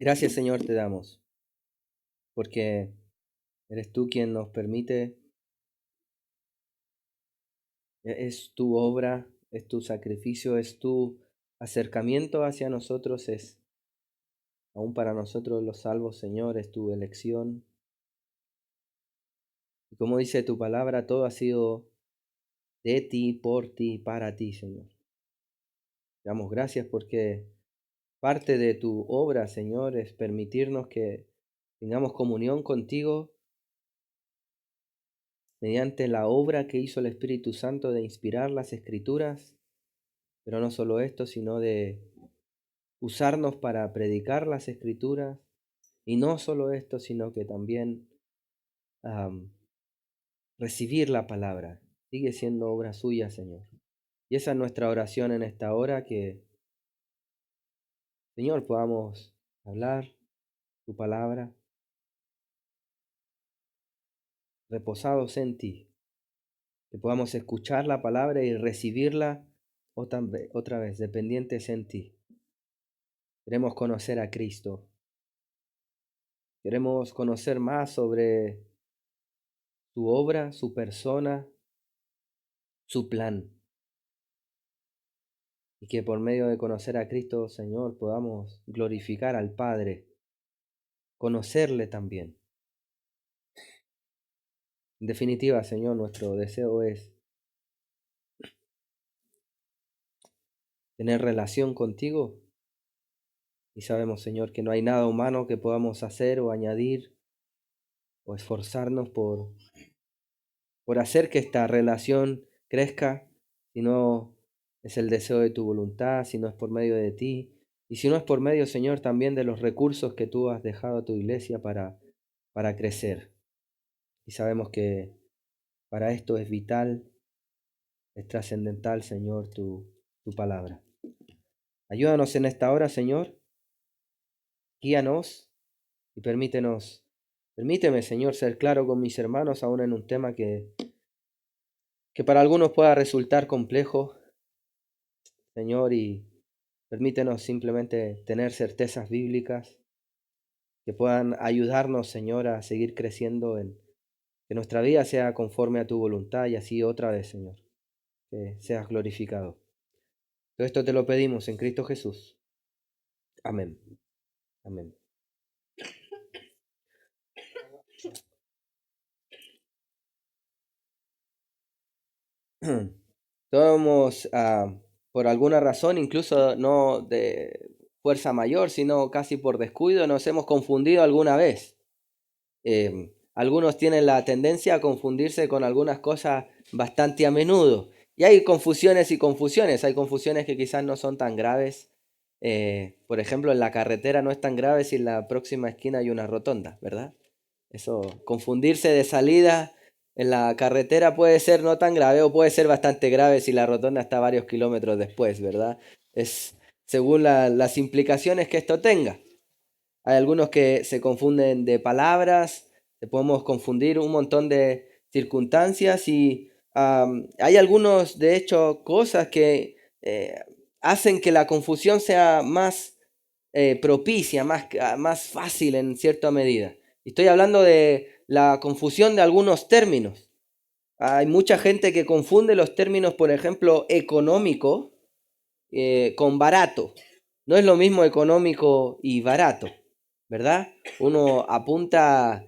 Gracias, Señor, te damos, porque eres tú quien nos permite, es tu obra, es tu sacrificio, es tu acercamiento hacia nosotros, es aún para nosotros los salvos, Señor, es tu elección. Y como dice tu palabra, todo ha sido de ti, por ti, para ti, Señor. Te damos gracias porque parte de tu obra, Señor, es permitirnos que tengamos comunión contigo mediante la obra que hizo el Espíritu Santo de inspirar las Escrituras. Pero no solo esto, sino de usarnos para predicar las Escrituras. Y no solo esto, sino que también am, recibir la palabra. Sigue siendo obra suya, Señor. Y esa es nuestra oración en esta hora, que, Señor, podamos hablar tu palabra, reposados en ti. Que podamos escuchar la palabra y recibirla otra vez, dependientes en ti. Queremos conocer a Cristo. Queremos conocer más sobre su obra, su persona, su plan. Y que por medio de conocer a Cristo, Señor, podamos glorificar al Padre, conocerle también. En definitiva, Señor, nuestro deseo es tener relación contigo. Y sabemos, Señor, que no hay nada humano que podamos hacer o añadir o esforzarnos por hacer que esta relación crezca, si no es el deseo de tu voluntad, si no es por medio de ti, y si no es por medio, Señor, también de los recursos que tú has dejado a tu iglesia para crecer. Y sabemos que para esto es vital, es trascendental, Señor, tu palabra. Ayúdanos en esta hora, Señor, guíanos y permíteme, Señor, ser claro con mis hermanos aún en un tema que para algunos pueda resultar complejo, Señor, y permítenos simplemente tener certezas bíblicas que puedan ayudarnos, Señor, a seguir creciendo que nuestra vida sea conforme a tu voluntad y así otra vez, Señor, que seas glorificado. Todo esto te lo pedimos en Cristo Jesús. Amén. Amén. Todos, por alguna razón, incluso no de fuerza mayor, sino casi por descuido, nos hemos confundido alguna vez. Algunos tienen la tendencia a confundirse con algunas cosas bastante a menudo. Y hay confusiones y confusiones. Hay confusiones que quizás no son tan graves. Por ejemplo, en la carretera no es tan grave si en la próxima esquina hay una rotonda, ¿verdad? Eso, confundirse de salida en la carretera puede ser no tan grave o puede ser bastante grave si la rotonda está varios kilómetros después, ¿verdad? Es según las implicaciones que esto tenga. Hay algunos que se confunden de palabras, podemos confundir un montón de circunstancias y hay algunos, de hecho, cosas que hacen que la confusión sea más propicia, más fácil en cierta medida. Estoy hablando de la confusión de algunos términos. Hay mucha gente que confunde los términos, por ejemplo, económico con barato. No es lo mismo económico y barato, ¿verdad? Uno apunta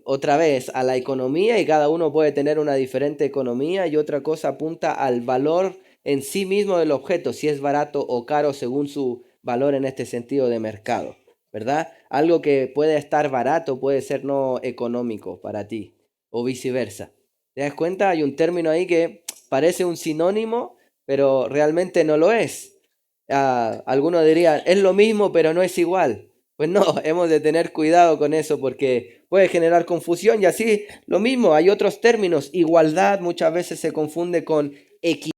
otra vez a la economía y cada uno puede tener una diferente economía, y otra cosa apunta al valor en sí mismo del objeto, si es barato o caro según su valor en este sentido de mercado, ¿verdad? Algo que puede estar barato puede ser no económico para ti o viceversa. ¿Te das cuenta? Hay un término ahí que parece un sinónimo, pero realmente no lo es. Algunos dirían, es lo mismo, pero no es igual. Pues no, hemos de tener cuidado con eso porque puede generar confusión, y así lo mismo, hay otros términos. Igualdad muchas veces se confunde con equidad,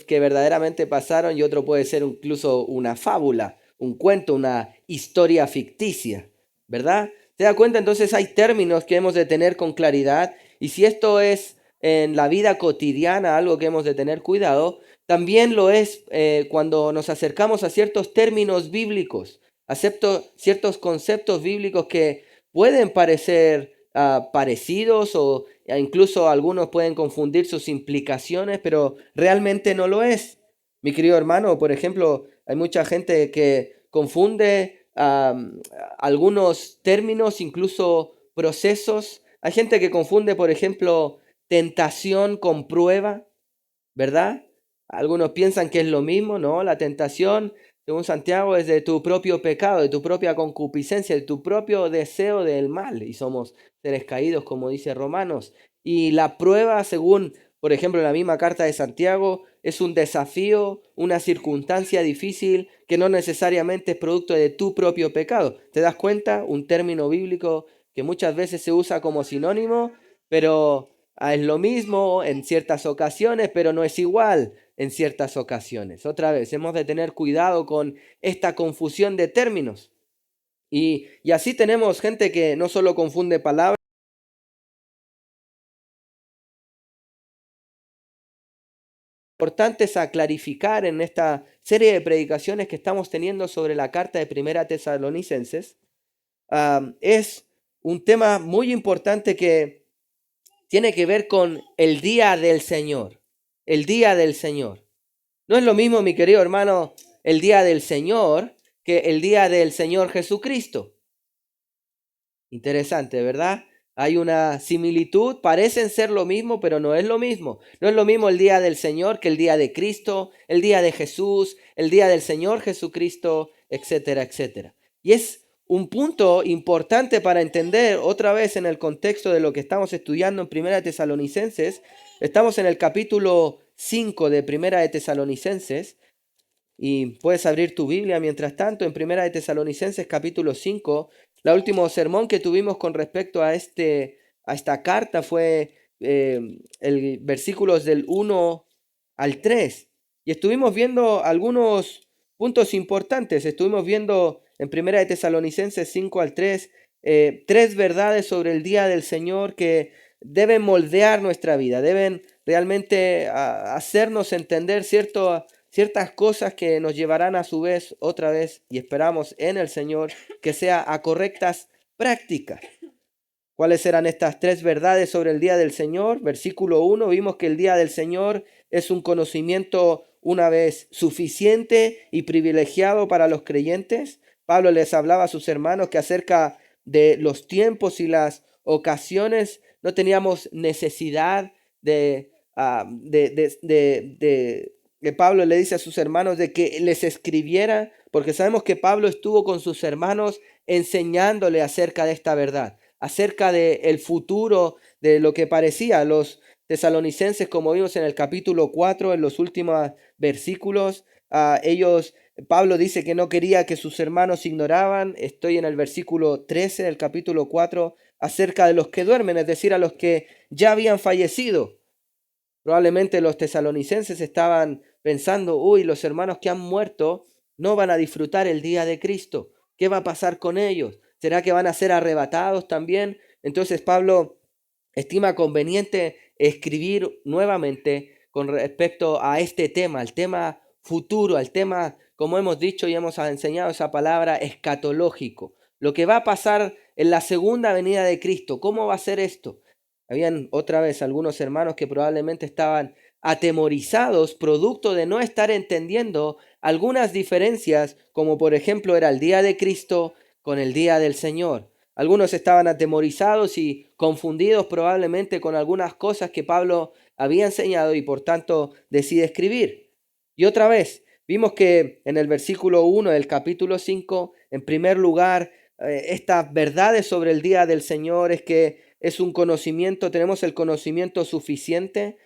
que verdaderamente pasaron, y otro puede ser incluso una fábula, un cuento, una historia ficticia, ¿verdad? ¿Te das cuenta? Entonces hay términos que hemos de tener con claridad, y si esto es en la vida cotidiana algo que hemos de tener cuidado, También lo es cuando nos acercamos a ciertos términos bíblicos, ciertos conceptos bíblicos que pueden parecer parecidos o incluso algunos pueden confundir sus implicaciones, pero realmente no lo es. Mi querido hermano, por ejemplo, hay mucha gente que confunde algunos términos, incluso procesos. Hay gente que confunde, por ejemplo, tentación con prueba, ¿verdad? Algunos piensan que es lo mismo, ¿no? La tentación, según Santiago, es de tu propio pecado, de tu propia concupiscencia, de tu propio deseo del mal. Y somos seres caídos, como dice Romanos. Y la prueba, según, por ejemplo, en la misma carta de Santiago, es un desafío, una circunstancia difícil que no necesariamente es producto de tu propio pecado. ¿Te das cuenta? Un término bíblico que muchas veces se usa como sinónimo, pero es lo mismo en ciertas ocasiones, pero no es igual en ciertas ocasiones. Otra vez, hemos de tener cuidado con esta confusión de términos. Y así tenemos gente que no solo confunde palabras, importantes a clarificar en esta serie de predicaciones que estamos teniendo sobre la carta de Primera Tesalonicenses. Es un tema muy importante que tiene que ver con el día del Señor. El día del Señor. No es lo mismo, mi querido hermano, el día del Señor que el día del Señor Jesucristo. Interesante, ¿verdad? Hay una similitud, parecen ser lo mismo, pero no es lo mismo. No es lo mismo el día del Señor que el día de Cristo, el día de Jesús, el día del Señor Jesucristo, etcétera, etcétera. Y es un punto importante para entender otra vez en el contexto de lo que estamos estudiando en Primera de Tesalonicenses. Estamos en el capítulo 5 de Primera de Tesalonicenses. Y puedes abrir tu Biblia mientras tanto en Primera de Tesalonicenses capítulo 5. El último sermón que tuvimos con respecto a esta carta fue el versículos del 1 al 3. Y estuvimos viendo algunos puntos importantes. Estuvimos viendo en Primera de Tesalonicenses 5 al 3 tres verdades sobre el día del Señor que deben moldear nuestra vida, deben realmente hacernos entender ciertas cosas que nos llevarán a su vez, otra vez, y esperamos en el Señor, que sea a correctas prácticas. ¿Cuáles eran estas tres verdades sobre el día del Señor? Versículo 1, vimos que el día del Señor es un conocimiento una vez suficiente y privilegiado para los creyentes. Pablo les hablaba a sus hermanos que acerca de los tiempos y las ocasiones no teníamos necesidad que Pablo le dice a sus hermanos de que les escribiera, porque sabemos que Pablo estuvo con sus hermanos enseñándole acerca de esta verdad, acerca del futuro, de lo que parecía. Los tesalonicenses, como vimos en el capítulo 4, en los últimos versículos, Pablo dice que no quería que sus hermanos ignoraban. Estoy en el versículo 13 del capítulo 4, acerca de los que duermen, es decir, a los que ya habían fallecido. Probablemente los tesalonicenses estaban pensando, uy, los hermanos que han muerto no van a disfrutar el día de Cristo. ¿Qué va a pasar con ellos? ¿Será que van a ser arrebatados también? Entonces Pablo estima conveniente escribir nuevamente con respecto a este tema, al tema futuro, al tema, como hemos dicho y hemos enseñado esa palabra, escatológico. Lo que va a pasar en la segunda venida de Cristo. ¿Cómo va a ser esto? Habían otra vez algunos hermanos que probablemente estaban atemorizados producto de no estar entendiendo algunas diferencias, como por ejemplo era el día de Cristo con el día del Señor. Algunos estaban atemorizados y confundidos probablemente con algunas cosas que Pablo había enseñado y por tanto decide escribir. Y otra vez, vimos que en el versículo 1 del capítulo 5, en primer lugar, estas verdades sobre el día del Señor es que es un conocimiento, tenemos el conocimiento suficiente.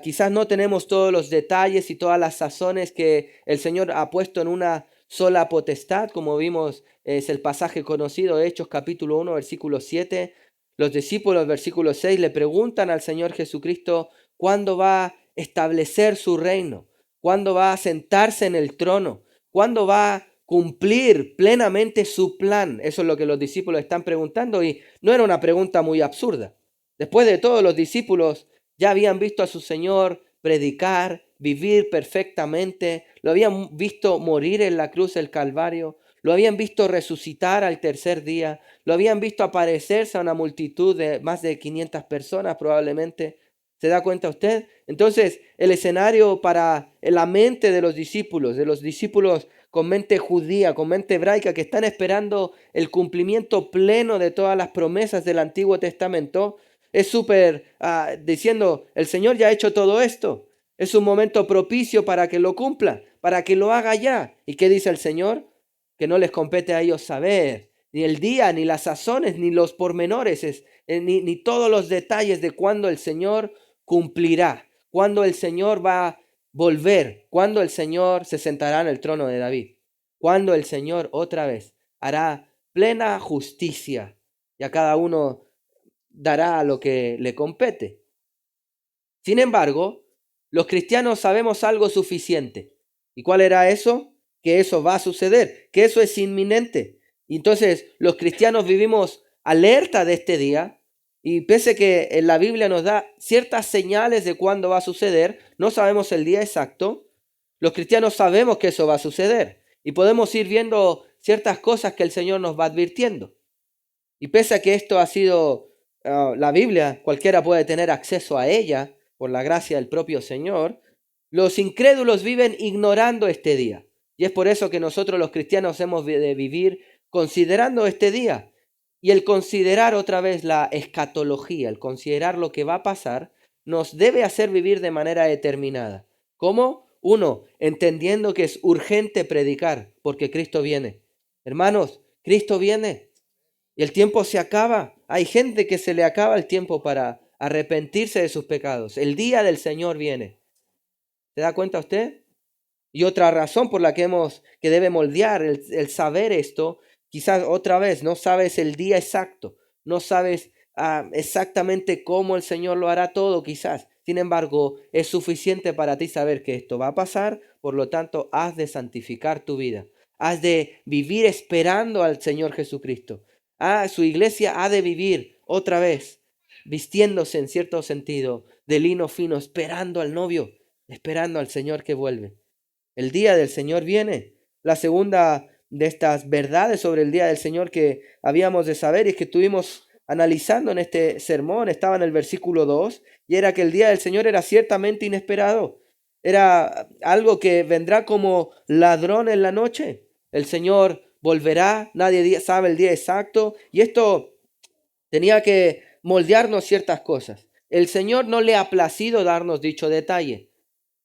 Quizás no tenemos todos los detalles y todas las sazones que el Señor ha puesto en una sola potestad, como vimos, es el pasaje conocido, Hechos capítulo 1, versículo 7. Los discípulos, versículo 6, le preguntan al Señor Jesucristo cuándo va a establecer su reino, cuándo va a sentarse en el trono, cuándo va a cumplir plenamente su plan. Eso es lo que los discípulos están preguntando y no era una pregunta muy absurda. Después de todo, los discípulos ya habían visto a su Señor predicar, vivir perfectamente, lo habían visto morir en la cruz del Calvario, lo habían visto resucitar al tercer día, lo habían visto aparecerse a una multitud de más de 500 personas probablemente. ¿Se da cuenta usted? Entonces, el escenario para la mente de los discípulos con mente judía, con mente hebraica, que están esperando el cumplimiento pleno de todas las promesas del Antiguo Testamento, es súper diciendo, el Señor ya ha hecho todo esto. Es un momento propicio para que lo cumpla, para que lo haga ya. ¿Y qué dice el Señor? Que no les compete a ellos saber ni el día, ni las sazones, ni los pormenores, ni todos los detalles de cuándo el Señor cumplirá, cuándo el Señor va a volver, cuándo el Señor se sentará en el trono de David, cuándo el Señor otra vez hará plena justicia y a cada uno dará lo que le compete. Sin embargo, los cristianos sabemos algo suficiente. ¿Y cuál era eso? Que eso va a suceder, que eso es inminente. Y entonces los cristianos vivimos alerta de este día, y pese que en la Biblia nos da ciertas señales de cuándo va a suceder, no sabemos el día exacto, los cristianos sabemos que eso va a suceder y podemos ir viendo ciertas cosas que el Señor nos va advirtiendo. Y pese a que esto ha sido la Biblia, cualquiera puede tener acceso a ella por la gracia del propio Señor, los incrédulos viven ignorando este día. Y es por eso que nosotros los cristianos hemos de vivir considerando este día. Y el considerar otra vez la escatología, el considerar lo que va a pasar, nos debe hacer vivir de manera determinada. ¿Cómo? Uno, entendiendo que es urgente predicar porque Cristo viene. Hermanos, Cristo viene. Y el tiempo se acaba. Hay gente que se le acaba el tiempo para arrepentirse de sus pecados. El día del Señor viene. ¿Se da cuenta usted? Y otra razón por la que debe moldear el saber esto, quizás otra vez no sabes el día exacto, no sabes exactamente cómo el Señor lo hará todo quizás. Sin embargo, es suficiente para ti saber que esto va a pasar, por lo tanto, has de santificar tu vida. Has de vivir esperando al Señor Jesucristo. Su iglesia ha de vivir otra vez, vistiéndose en cierto sentido de lino fino, esperando al novio, esperando al Señor que vuelve. El día del Señor viene. La segunda de estas verdades sobre el día del Señor que habíamos de saber y que estuvimos analizando en este sermón estaba en el versículo 2, y era que el día del Señor era ciertamente inesperado. Era algo que vendrá como ladrón en la noche. El Señor volverá, nadie sabe el día exacto, y esto tenía que moldearnos ciertas cosas. El Señor no le ha placido darnos dicho detalle.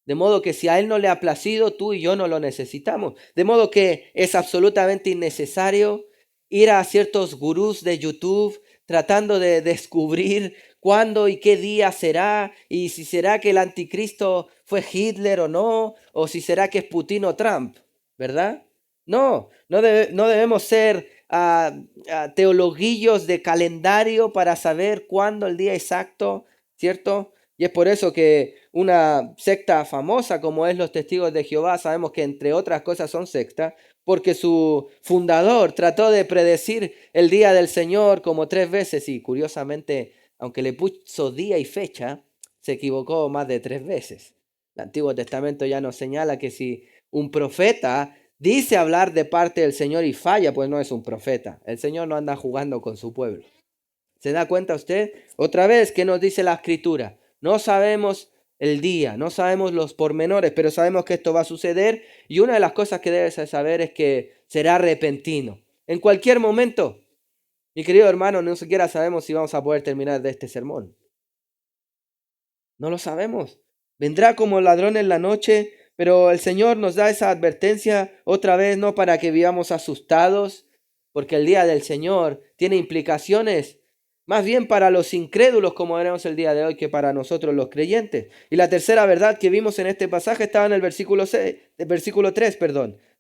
De modo que si a Él no le ha placido, tú y yo no lo necesitamos. De modo que es absolutamente innecesario ir a ciertos gurús de YouTube tratando de descubrir cuándo y qué día será, y si será que el anticristo fue Hitler o no, o si será que es Putin o Trump, ¿verdad? No debemos ser teologuillos de calendario para saber cuándo el día exacto, ¿cierto? Y es por eso que una secta famosa como es los Testigos de Jehová, sabemos que entre otras cosas son secta, porque su fundador trató de predecir el día del Señor como 3 veces y curiosamente, aunque le puso día y fecha, se equivocó más de 3 veces. El Antiguo Testamento ya nos señala que si un profeta dice hablar de parte del Señor y falla, pues no es un profeta. El Señor no anda jugando con su pueblo. ¿Se da cuenta usted? Otra vez, ¿qué nos dice la Escritura? No sabemos el día, no sabemos los pormenores, pero sabemos que esto va a suceder, y una de las cosas que debes saber es que será repentino. En cualquier momento, mi querido hermano, no siquiera sabemos si vamos a poder terminar de este sermón. No lo sabemos. Vendrá como ladrón en la noche, pero el Señor nos da esa advertencia otra vez, no para que vivamos asustados, porque el día del Señor tiene implicaciones más bien para los incrédulos, como veremos el día de hoy, que para nosotros los creyentes. Y la tercera verdad que vimos en este pasaje estaba en el versículo 3,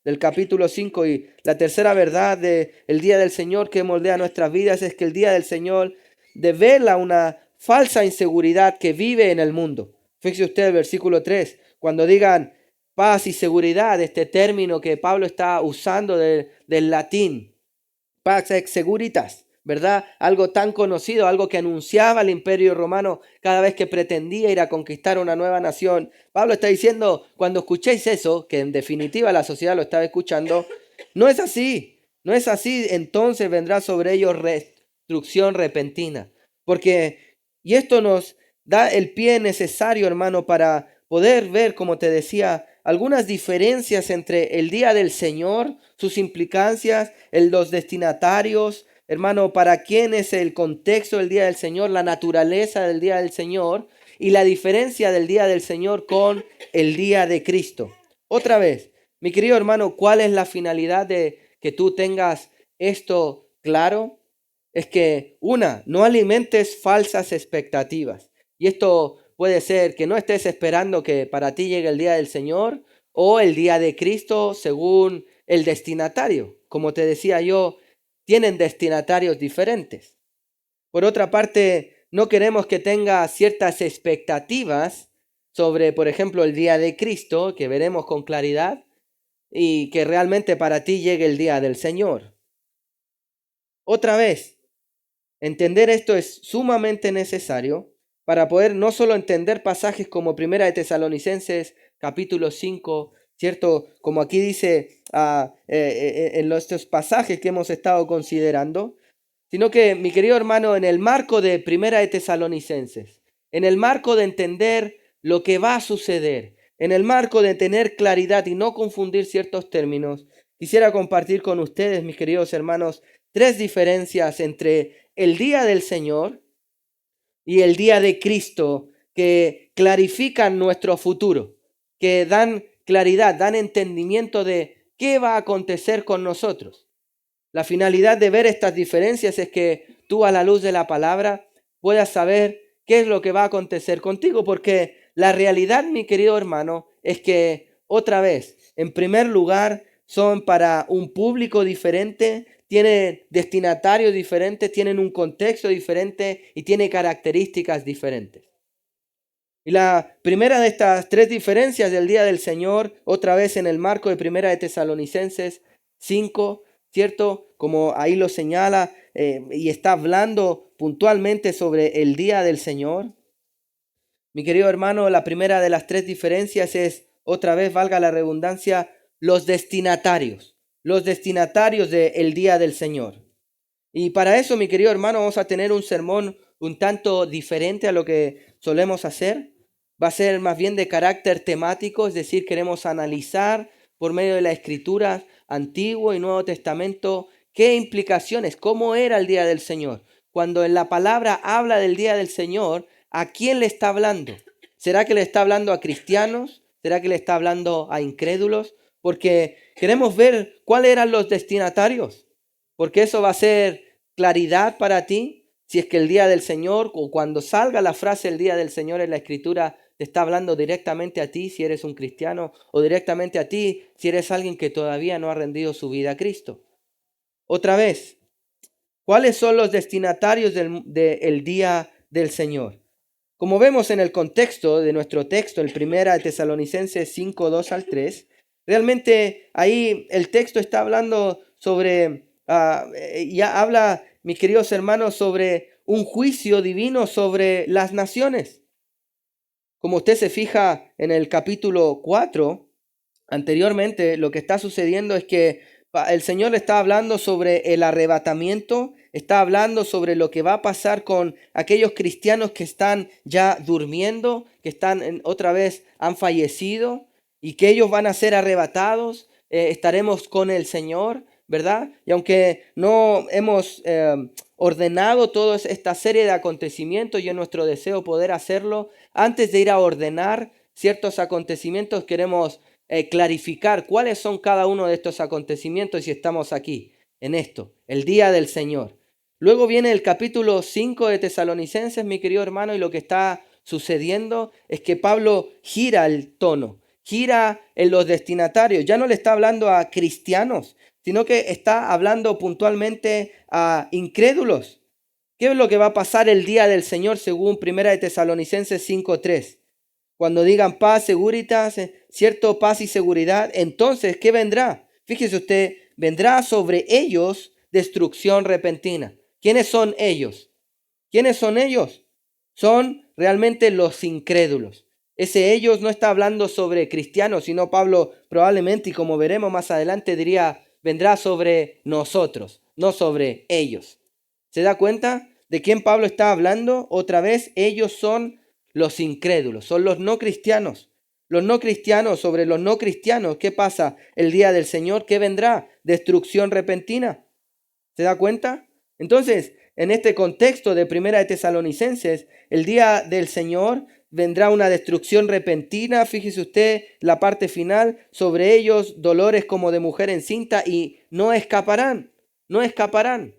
del capítulo 5. Y la tercera verdad del día del Señor que moldea nuestras vidas es que el día del Señor devela una falsa inseguridad que vive en el mundo. Fíjese usted el versículo 3. Cuando digan paz y seguridad, este término que Pablo está usando del latín, pax et seguritas, ¿verdad? Algo tan conocido, algo que anunciaba el Imperio Romano cada vez que pretendía ir a conquistar una nueva nación. Pablo está diciendo, cuando escuchéis eso, que en definitiva la sociedad lo estaba escuchando, no es así, no es así, entonces vendrá sobre ellos destrucción repentina. Y esto nos da el pie necesario, hermano, para poder ver, como te decía, algunas diferencias entre el día del Señor, sus implicancias, los destinatarios, hermano, para quién es el contexto del día del Señor, la naturaleza del día del Señor y la diferencia del día del Señor con el día de Cristo. Otra vez, mi querido hermano, ¿cuál es la finalidad de que tú tengas esto claro? Es que, no alimentes falsas expectativas. Y esto puede ser que no estés esperando que para ti llegue el día del Señor o el día de Cristo según el destinatario. Como te decía yo, tienen destinatarios diferentes. Por otra parte, no queremos que tengas ciertas expectativas sobre, por ejemplo, el día de Cristo, que veremos con claridad, y que realmente para ti llegue el día del Señor. Otra vez, entender esto es sumamente necesario para poder no solo entender pasajes como Primera de Tesalonicenses capítulo 5, ¿cierto? Como aquí dice en estos pasajes que hemos estado considerando, sino que, mi querido hermano, en el marco de Primera de Tesalonicenses, en el marco de entender lo que va a suceder, en el marco de tener claridad y no confundir ciertos términos, quisiera compartir con ustedes, mis queridos hermanos, 3 diferencias entre el día del Señor y el día de Cristo que clarifican nuestro futuro, que dan claridad, dan entendimiento de qué va a acontecer con nosotros. La finalidad de ver estas diferencias es que tú, a la luz de la palabra, puedas saber qué es lo que va a acontecer contigo, porque la realidad, mi querido hermano, es que, otra vez, en primer lugar, son para un público diferente, tienen destinatarios diferentes, tienen un contexto diferente y tienen características diferentes. Y la primera de estas 3 diferencias del día del Señor, otra vez en el marco de Primera de Tesalonicenses 5, ¿cierto? Como ahí lo señala y está hablando puntualmente sobre el día del Señor. Mi querido hermano, la primera de las 3 diferencias es, otra vez, valga la redundancia, los destinatarios del día del Señor. Y para eso, mi querido hermano, vamos a tener un sermón un tanto diferente a lo que solemos hacer. Va a ser más bien de carácter temático, es decir, queremos analizar por medio de la Escritura, Antiguo y Nuevo Testamento, qué implicaciones, cómo era el día del Señor. Cuando en la palabra habla del día del Señor, ¿a quién le está hablando? ¿Será que le está hablando a cristianos? ¿Será que le está hablando a incrédulos? Porque queremos ver cuáles eran los destinatarios, porque eso va a ser claridad para ti. Si es que el día del Señor, o cuando salga la frase el día del Señor en la Escritura, te está hablando directamente a ti si eres un cristiano, o directamente a ti si eres alguien que todavía no ha rendido su vida a Cristo. Otra vez, ¿cuáles son los destinatarios del día del Señor? Como vemos en el contexto de nuestro texto, el 1 Tesalonicenses 5, 2 al 3, realmente ahí el texto está hablando sobre, ya habla, mis queridos hermanos, sobre un juicio divino sobre las naciones. Como usted se fija en el capítulo 4, anteriormente lo que está sucediendo es que el Señor está hablando sobre el arrebatamiento, está hablando sobre lo que va a pasar con aquellos cristianos que están ya durmiendo, que están otra vez han fallecido y que ellos van a ser arrebatados, estaremos con el Señor, ¿verdad? Y aunque no hemos ordenado toda esta serie de acontecimientos y es nuestro deseo poder hacerlo, antes de ir a ordenar ciertos acontecimientos queremos clarificar cuáles son cada uno de estos acontecimientos y estamos aquí en esto, el día del Señor. Luego viene el capítulo 5 de Tesalonicenses, mi querido hermano, y lo que está sucediendo es que Pablo gira el tono, gira en los destinatarios. Ya no le está hablando a cristianos, sino que está hablando puntualmente a incrédulos. ¿Qué es lo que va a pasar el día del Señor según 1 de Tesalonicenses 5:3? Cuando digan paz, seguridad, cierto, paz y seguridad, entonces, ¿qué vendrá? Fíjese usted, vendrá sobre ellos destrucción repentina. ¿Quiénes son ellos? ¿Quiénes son ellos? Son realmente los incrédulos. Ese ellos no está hablando sobre cristianos, sino Pablo probablemente, y como veremos más adelante, diría, vendrá sobre nosotros, no sobre ellos. ¿Se da cuenta de quién Pablo está hablando? Otra vez, ellos son los incrédulos, son los no cristianos. Los no cristianos, sobre los no cristianos, ¿qué pasa el día del Señor? ¿Qué vendrá? Destrucción repentina. ¿Se da cuenta? Entonces, en este contexto de Primera de Tesalonicenses, el día del Señor vendrá una destrucción repentina. Fíjese usted la parte final, sobre ellos dolores como de mujer encinta y no escaparán, no escaparán.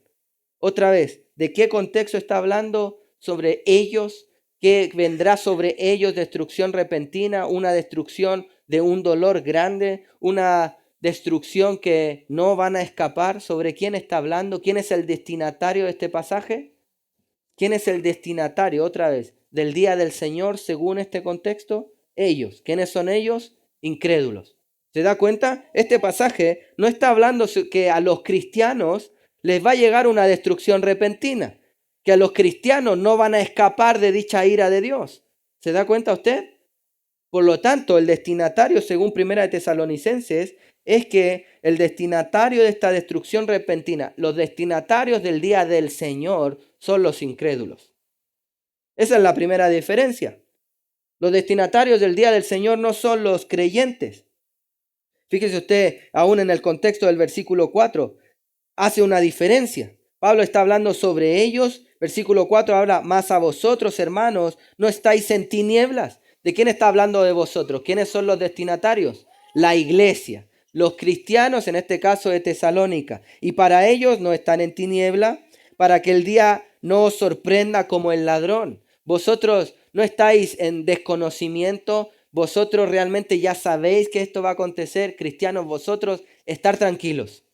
Otra vez, ¿de qué contexto está hablando? Sobre ellos, que vendrá sobre ellos destrucción repentina, una destrucción de un dolor grande, una destrucción que no van a escapar. ¿Sobre quién está hablando? ¿Quién es el destinatario de este pasaje? ¿Quién es el destinatario, otra vez, del día del Señor según este contexto? Ellos. ¿Quiénes son ellos? Incrédulos. ¿Se da cuenta? Este pasaje no está hablando que a los cristianos les va a llegar una destrucción repentina, que a los cristianos no van a escapar de dicha ira de Dios. ¿Se da cuenta usted? Por lo tanto, el destinatario, según Primera de Tesalonicenses, es que el destinatario de esta destrucción repentina, los destinatarios del día del Señor, son los incrédulos. Esa es la primera diferencia. Los destinatarios del día del Señor no son los creyentes. Fíjese usted, aún en el contexto del versículo 4, hace una diferencia. Pablo está hablando sobre ellos. Versículo 4 habla, más a vosotros, hermanos, no estáis en tinieblas. ¿De quién está hablando de vosotros? ¿Quiénes son los destinatarios? La iglesia, los cristianos, en este caso de Tesalónica. Y para ellos no están en tiniebla, para que el día no os sorprenda como el ladrón. Vosotros no estáis en desconocimiento, vosotros realmente ya sabéis que esto va a acontecer. Cristianos, vosotros estar tranquilos.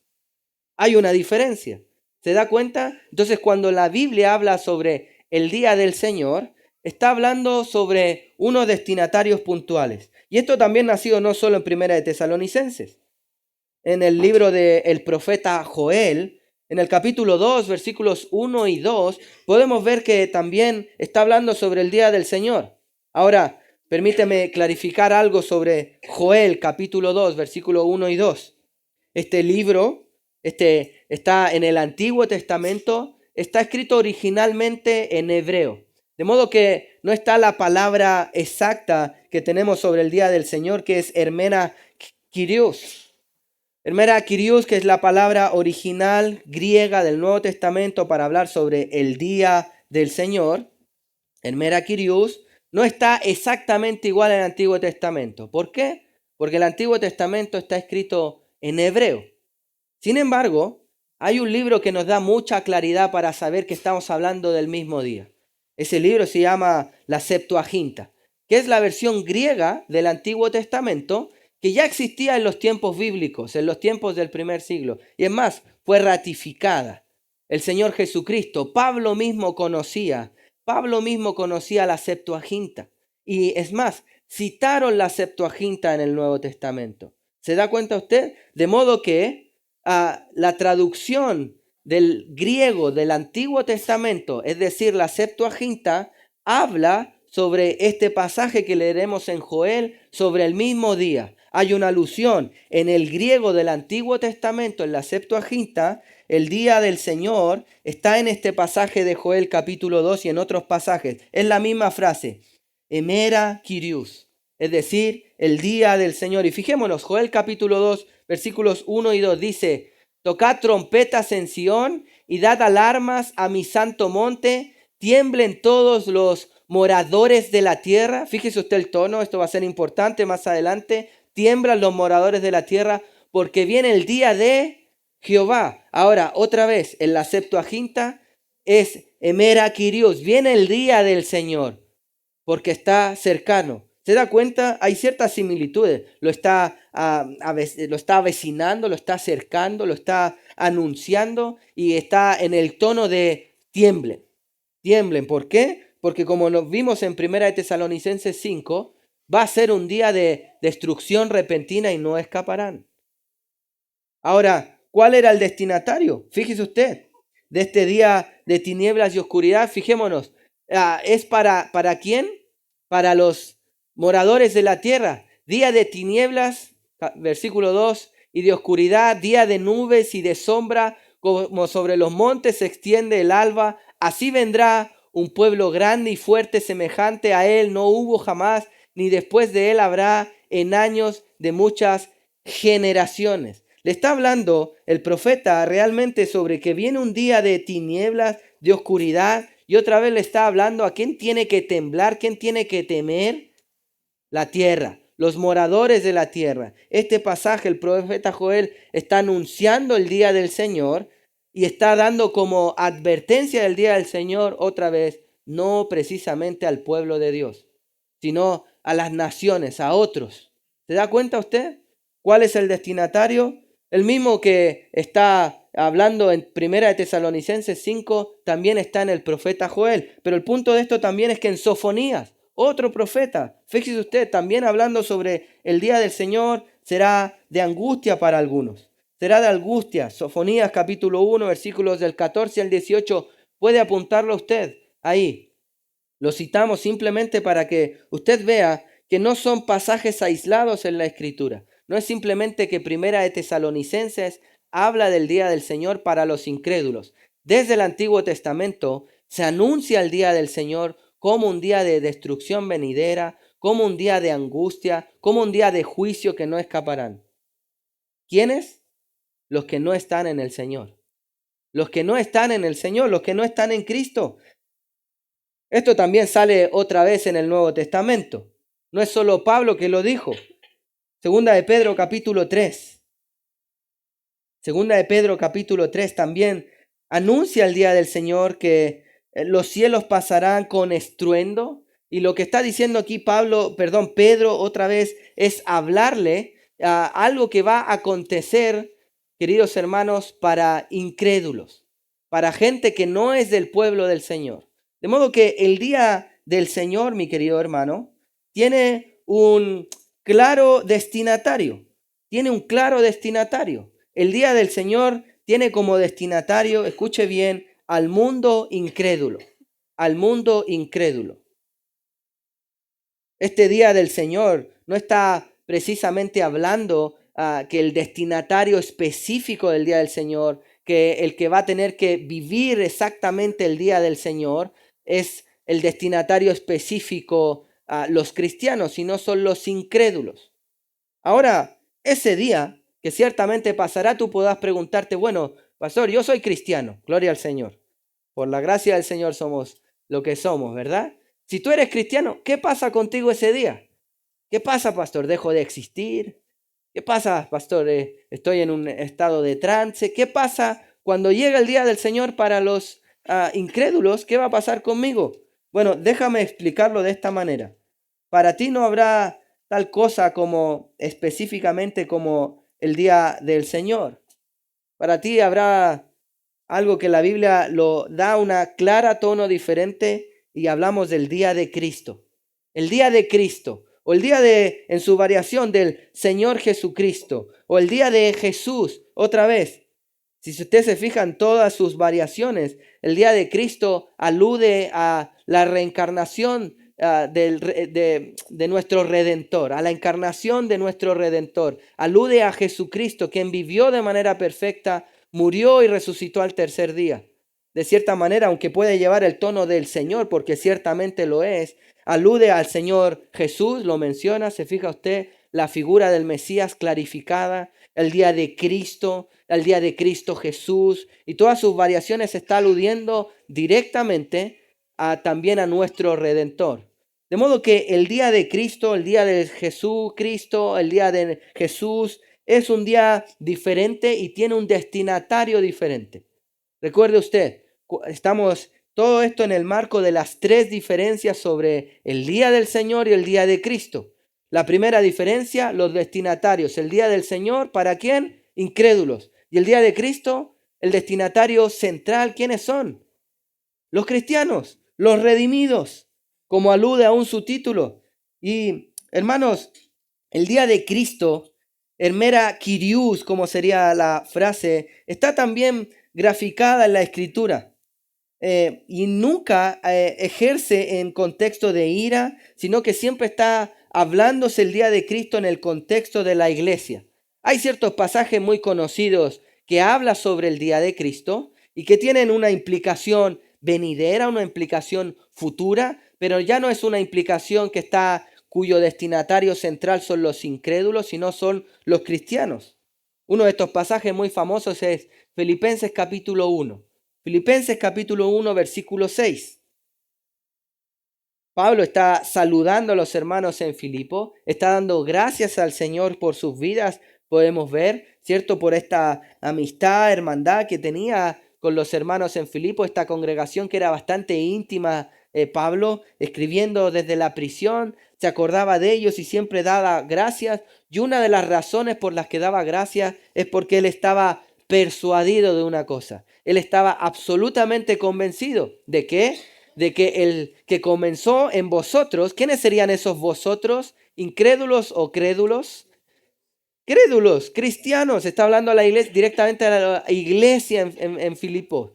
Hay una diferencia. ¿Se da cuenta? Entonces, cuando la Biblia habla sobre el día del Señor, está hablando sobre unos destinatarios puntuales. Y esto también nació no solo en Primera de Tesalonicenses. En el libro del profeta Joel, en el capítulo 2, versículos 1 y 2, podemos ver que también está hablando sobre el día del Señor. Ahora, permíteme clarificar algo sobre Joel, capítulo 2, versículo 1 y 2. Este libro está en el Antiguo Testamento, está escrito originalmente en hebreo. De modo que no está la palabra exacta que tenemos sobre el día del Señor, que es Hermena Kyrios. Hermena Kyrios, que es la palabra original griega del Nuevo Testamento para hablar sobre el día del Señor. Hermena Kyrios no está exactamente igual al Antiguo Testamento. ¿Por qué? Porque el Antiguo Testamento está escrito en hebreo. Sin embargo, hay un libro que nos da mucha claridad para saber que estamos hablando del mismo día. Ese libro se llama la Septuaginta, que es la versión griega del Antiguo Testamento que ya existía en los tiempos bíblicos, en los tiempos del primer siglo. Y es más, fue ratificada. El Señor Jesucristo, Pablo mismo conocía la Septuaginta. Y es más, citaron la Septuaginta en el Nuevo Testamento. ¿Se da cuenta usted? De modo que la traducción del griego del Antiguo Testamento, es decir, la Septuaginta, habla sobre este pasaje que leeremos en Joel sobre el mismo día. Hay una alusión en el griego del Antiguo Testamento, en la Septuaginta. El día del Señor está en este pasaje de Joel capítulo 2 y en otros pasajes. Es la misma frase, Emera Kyrios, es decir, el día del Señor. Y fijémonos, Joel capítulo 2, versículos 1 y 2 dice, tocad trompetas en Sión y dad alarmas a mi santo monte, tiemblen todos los moradores de la tierra. Fíjese usted el tono, esto va a ser importante más adelante. Tiemblan los moradores de la tierra porque viene el día de Jehová. Ahora, otra vez, en la Septuaginta es Emera Kyrios, viene el día del Señor porque está cercano. ¿Se da cuenta? Hay ciertas similitudes. Lo está avecinando, lo está acercando, lo está anunciando y está en el tono de tiemblen. Tiemblen. ¿Por qué? Porque como nos vimos en 1 de Tesalonicenses 5, va a ser un día de destrucción repentina y no escaparán. Ahora, ¿cuál era el destinatario? Fíjese usted. de este día de tinieblas y oscuridad, fijémonos, ¿es para quién? Para los moradores de la tierra. Día de tinieblas, versículo 2, y de oscuridad, día de nubes y de sombra, como sobre los montes se extiende el alba. Así vendrá un pueblo grande y fuerte, semejante a él no hubo jamás, ni después de él habrá en años de muchas generaciones. Le está hablando el profeta realmente sobre que viene un día de tinieblas, de oscuridad, y otra vez le está hablando a quién tiene que temblar, quién tiene que temer. La tierra, los moradores de la tierra. Este pasaje, el profeta Joel está anunciando el día del Señor y está dando como advertencia del día del Señor otra vez, no precisamente al pueblo de Dios, sino a las naciones, a otros. ¿Se da cuenta usted cuál es el destinatario? El mismo que está hablando en 1 Tesalonicenses 5, también está en el profeta Joel. Pero el punto de esto también es que en Sofonías, otro profeta, fíjese usted, también hablando sobre el día del Señor, será de angustia para algunos. Será de angustia. Sofonías capítulo 1, versículos del 14 al 18. Puede apuntarlo usted ahí. Lo citamos simplemente para que usted vea que no son pasajes aislados en la Escritura. No es simplemente que 1 Tesalonicenses habla del día del Señor para los incrédulos. Desde el Antiguo Testamento se anuncia el día del Señor como un día de destrucción venidera, como un día de angustia, como un día de juicio que no escaparán. ¿Quiénes? Los que no están en el Señor. Los que no están en el Señor, los que no están en Cristo. Esto también sale otra vez en el Nuevo Testamento. No es solo Pablo que lo dijo. Segunda de Pedro capítulo 3. Segunda de Pedro capítulo 3 también anuncia el día del Señor que los cielos pasarán con estruendo. Y lo que está diciendo aquí Pedro otra vez es hablarle a algo que va a acontecer, queridos hermanos, para incrédulos, para gente que no es del pueblo del Señor. De modo que el día del Señor, mi querido hermano, tiene un claro destinatario. Tiene un claro destinatario. El día del Señor tiene como destinatario, escuche bien, al mundo incrédulo. Al mundo incrédulo. Este día del Señor no está precisamente hablando que el destinatario específico del día del Señor, que el que va a tener que vivir exactamente el día del Señor, es el destinatario específico a los cristianos, sino son los incrédulos. Ahora, ese día que ciertamente pasará, tú podrás preguntarte, bueno, pastor, yo soy cristiano, gloria al Señor. Por la gracia del Señor somos lo que somos, ¿verdad? Si tú eres cristiano, ¿qué pasa contigo ese día? ¿Qué pasa, pastor? ¿Dejo de existir? ¿Qué pasa, pastor? Estoy en un estado de trance. ¿Qué pasa cuando llega el día del Señor para los incrédulos? ¿Qué va a pasar conmigo? Bueno, déjame explicarlo de esta manera. Para ti no habrá tal cosa como específicamente como el día del Señor. Para ti habrá algo que la Biblia lo da una clara tono diferente y hablamos del día de Cristo. El día de Cristo, o el día en su variación del Señor Jesucristo, o el día de Jesús, otra vez. Si usted se fija en todas sus variaciones, el día de Cristo alude a la reencarnación de nuestro Redentor, a la encarnación de nuestro Redentor. Alude a Jesucristo, quien vivió de manera perfecta, murió y resucitó al tercer día. De cierta manera, aunque puede llevar el tono del Señor, porque ciertamente lo es, alude al Señor Jesús, lo menciona, se fija usted, la figura del Mesías clarificada, el día de Cristo, el día de Cristo Jesús, y todas sus variaciones está aludiendo directamente también a nuestro Redentor. De modo que el día de Cristo, el día de Jesucristo, el día de Jesús, es un día diferente y tiene un destinatario diferente. Recuerde usted, estamos todo esto en el marco de las tres diferencias sobre el día del Señor y el día de Cristo. La primera diferencia, los destinatarios. El día del Señor, ¿para quién? Incrédulos. Y el día de Cristo, el destinatario central, ¿quiénes son? Los cristianos, los redimidos, como alude a un subtítulo. Y hermanos, el día de Cristo, Hermera Kyrios, como sería la frase, está también graficada en la Escritura. Y nunca ejerce en contexto de ira, sino que siempre está hablándose el día de Cristo en el contexto de la iglesia. Hay ciertos pasajes muy conocidos que hablan sobre el día de Cristo y que tienen una implicación venidera, una implicación futura, pero ya no es una implicación cuyo destinatario central son los incrédulos, sino son los cristianos. Uno de estos pasajes muy famosos es Filipenses capítulo 1. Filipenses capítulo 1, versículo 6. Pablo está saludando a los hermanos en Filipo, está dando gracias al Señor por sus vidas, podemos ver, ¿cierto? Por esta amistad, hermandad que tenía con los hermanos en Filipo, esta congregación que era bastante íntima. Pablo, escribiendo desde la prisión, se acordaba de ellos y siempre daba gracias. Y una de las razones por las que daba gracias es porque él estaba persuadido de una cosa. Él estaba absolutamente convencido de que el que comenzó en vosotros, ¿quiénes serían esos vosotros? ¿Incrédulos o crédulos? Crédulos, cristianos. Está hablando a la iglesia, directamente a la iglesia en Filipos.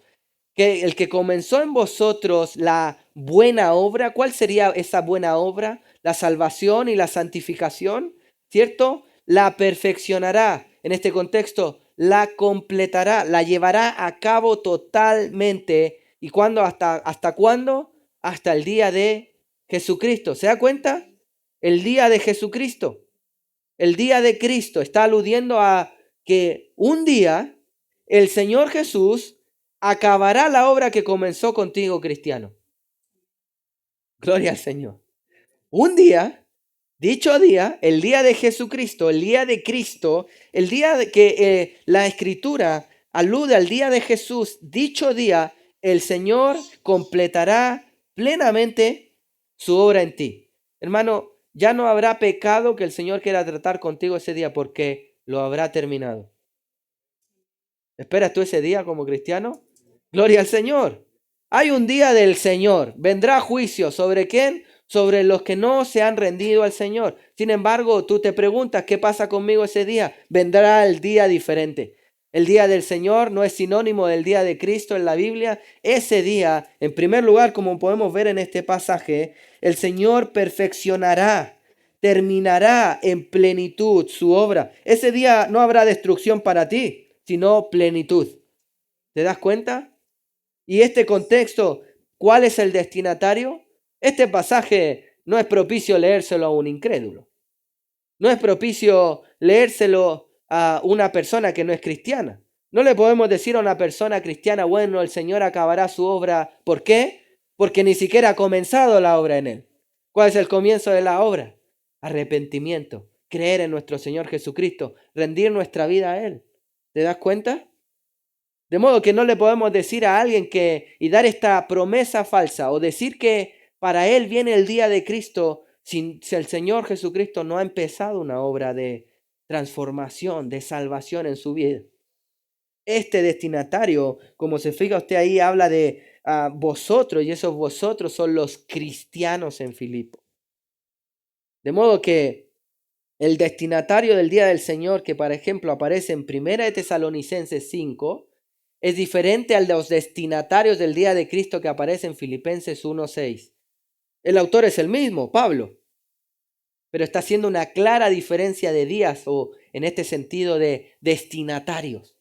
Que el que comenzó en vosotros la buena obra, ¿cuál sería esa buena obra? La salvación y la santificación, ¿cierto? La perfeccionará. En este contexto, la completará, la llevará a cabo totalmente. ¿Y cuándo? ¿Hasta cuándo? Hasta el día de Jesucristo. ¿Se da cuenta? El día de Jesucristo. El día de Cristo está aludiendo a que un día el Señor Jesús acabará la obra que comenzó contigo, cristiano. Gloria al Señor. Un día, dicho día, el día de Jesucristo, el día de Cristo, el día de que la Escritura alude al día de Jesús, dicho día, el Señor completará plenamente su obra en ti. Hermano, ya no habrá pecado que el Señor quiera tratar contigo ese día porque lo habrá terminado. ¿Esperas tú ese día como cristiano? Gloria al Señor. Hay un día del Señor. Vendrá juicio. ¿Sobre quién? Sobre los que no se han rendido al Señor. Sin embargo, tú te preguntas, ¿qué pasa conmigo ese día? Vendrá el día diferente. El día del Señor no es sinónimo del día de Cristo en la Biblia. Ese día, en primer lugar, como podemos ver en este pasaje, el Señor perfeccionará, terminará en plenitud su obra. Ese día no habrá destrucción para ti, sino plenitud. ¿Te das cuenta? Y este contexto, ¿cuál es el destinatario? Este pasaje no es propicio leérselo a un incrédulo. No es propicio leérselo a una persona que no es cristiana. No le podemos decir a una persona cristiana, bueno, el Señor acabará su obra. ¿Por qué? Porque ni siquiera ha comenzado la obra en él. ¿Cuál es el comienzo de la obra? Arrepentimiento, creer en nuestro Señor Jesucristo, rendir nuestra vida a Él. ¿Te das cuenta? De modo que no le podemos decir a alguien y dar esta promesa falsa o decir que para él viene el día de Cristo si el Señor Jesucristo no ha empezado una obra de transformación, de salvación en su vida. Este destinatario, como se fija usted ahí, habla de vosotros, y esos vosotros son los cristianos en Filipo. De modo que el destinatario del día del Señor, que por ejemplo aparece en 1 de Tesalonicenses 5, es diferente al de los destinatarios del día de Cristo que aparece en Filipenses 1:6. El autor es el mismo, Pablo, pero está haciendo una clara diferencia de días o en este sentido de destinatarios.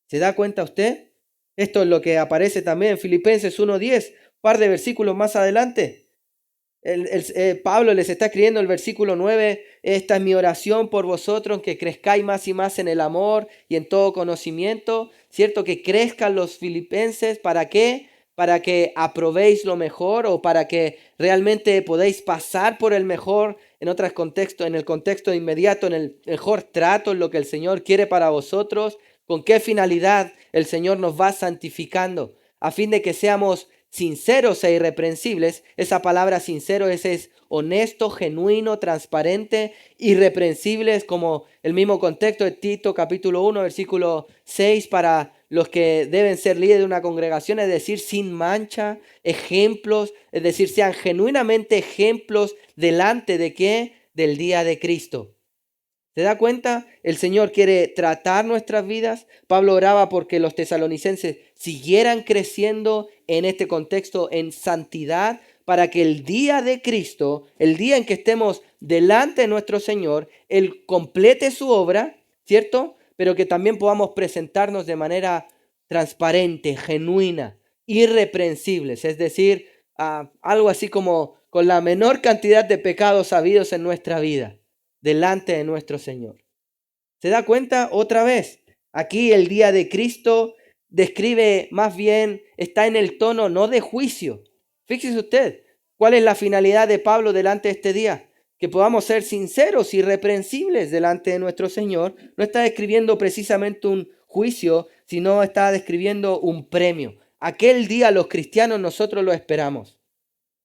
¿Se da cuenta usted? Esto es lo que aparece también en Filipenses 1:10, un par de versículos más adelante. Pablo les está escribiendo el versículo 9, esta es mi oración por vosotros, que crezcáis más y más en el amor y en todo conocimiento, ¿cierto? Que crezcan los filipenses, ¿para qué? Para que aprobéis lo mejor o para que realmente podáis pasar por el mejor en otros contextos, en el contexto inmediato, en el mejor trato, en lo que el Señor quiere para vosotros. ¿Con qué finalidad el Señor nos va santificando? A fin de que seamos sinceros e irreprensibles. Esa palabra sincero es honesto, genuino, transparente, irreprensible, es como el mismo contexto de Tito capítulo 1, versículo 6, para los que deben ser líderes de una congregación, es decir, sin mancha, ejemplos, es decir, sean genuinamente ejemplos delante de ¿qué? Del día de Cristo. ¿Se da cuenta? El Señor quiere tratar nuestras vidas. Pablo oraba porque los tesalonicenses siguieran creciendo en este contexto en santidad, para que el día de Cristo, el día en que estemos delante de nuestro Señor, Él complete su obra, ¿cierto? Pero que también podamos presentarnos de manera transparente, genuina, irreprensibles, es decir, algo así como con la menor cantidad de pecados habidos en nuestra vida, delante de nuestro Señor. ¿Se da cuenta? Otra vez, aquí el día de Cristo describe más bien, está en el tono no de juicio. Fíjese usted, ¿cuál es la finalidad de Pablo delante de este día? Que podamos ser sinceros y irreprensibles delante de nuestro Señor. No está describiendo precisamente un juicio, sino está describiendo un premio. Aquel día los cristianos nosotros lo esperamos.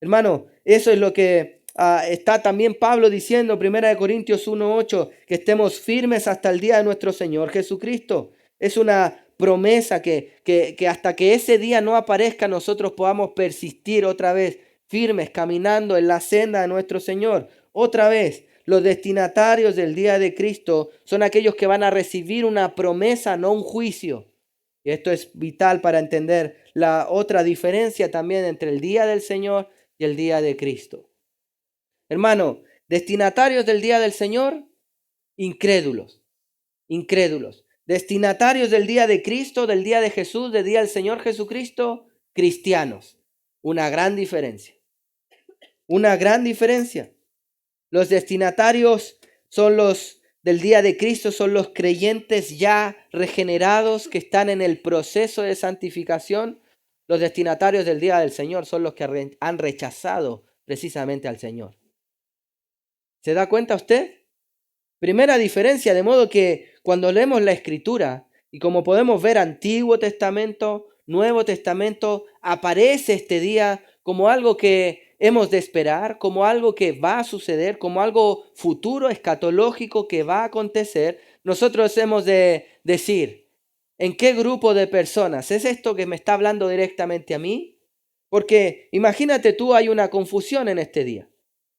Hermano, eso es lo que está también Pablo diciendo, 1 Corintios 1:8, que estemos firmes hasta el día de nuestro Señor Jesucristo. Es una promesa que hasta que ese día no aparezca, nosotros podamos persistir otra vez firmes, caminando en la senda de nuestro Señor. Otra vez, los destinatarios del día de Cristo son aquellos que van a recibir una promesa, no un juicio. Y esto es vital para entender la otra diferencia también entre el día del Señor y el día de Cristo. Hermano, destinatarios del día del Señor, incrédulos, incrédulos. Destinatarios del día de Cristo, del día de Jesús, del día del Señor Jesucristo, cristianos. Una gran diferencia. Una gran diferencia. Los destinatarios son los del día de Cristo, son los creyentes ya regenerados que están en el proceso de santificación. Los destinatarios del día del Señor son los que han rechazado precisamente al Señor. ¿Se da cuenta usted? Primera diferencia, de modo que cuando leemos la Escritura, y como podemos ver Antiguo Testamento, Nuevo Testamento, aparece este día como algo que hemos de esperar, como algo que va a suceder, como algo futuro, escatológico que va a acontecer. Nosotros hemos de decir, ¿en qué grupo de personas? ¿Es esto que me está hablando directamente a mí? Porque imagínate tú, hay una confusión en este día.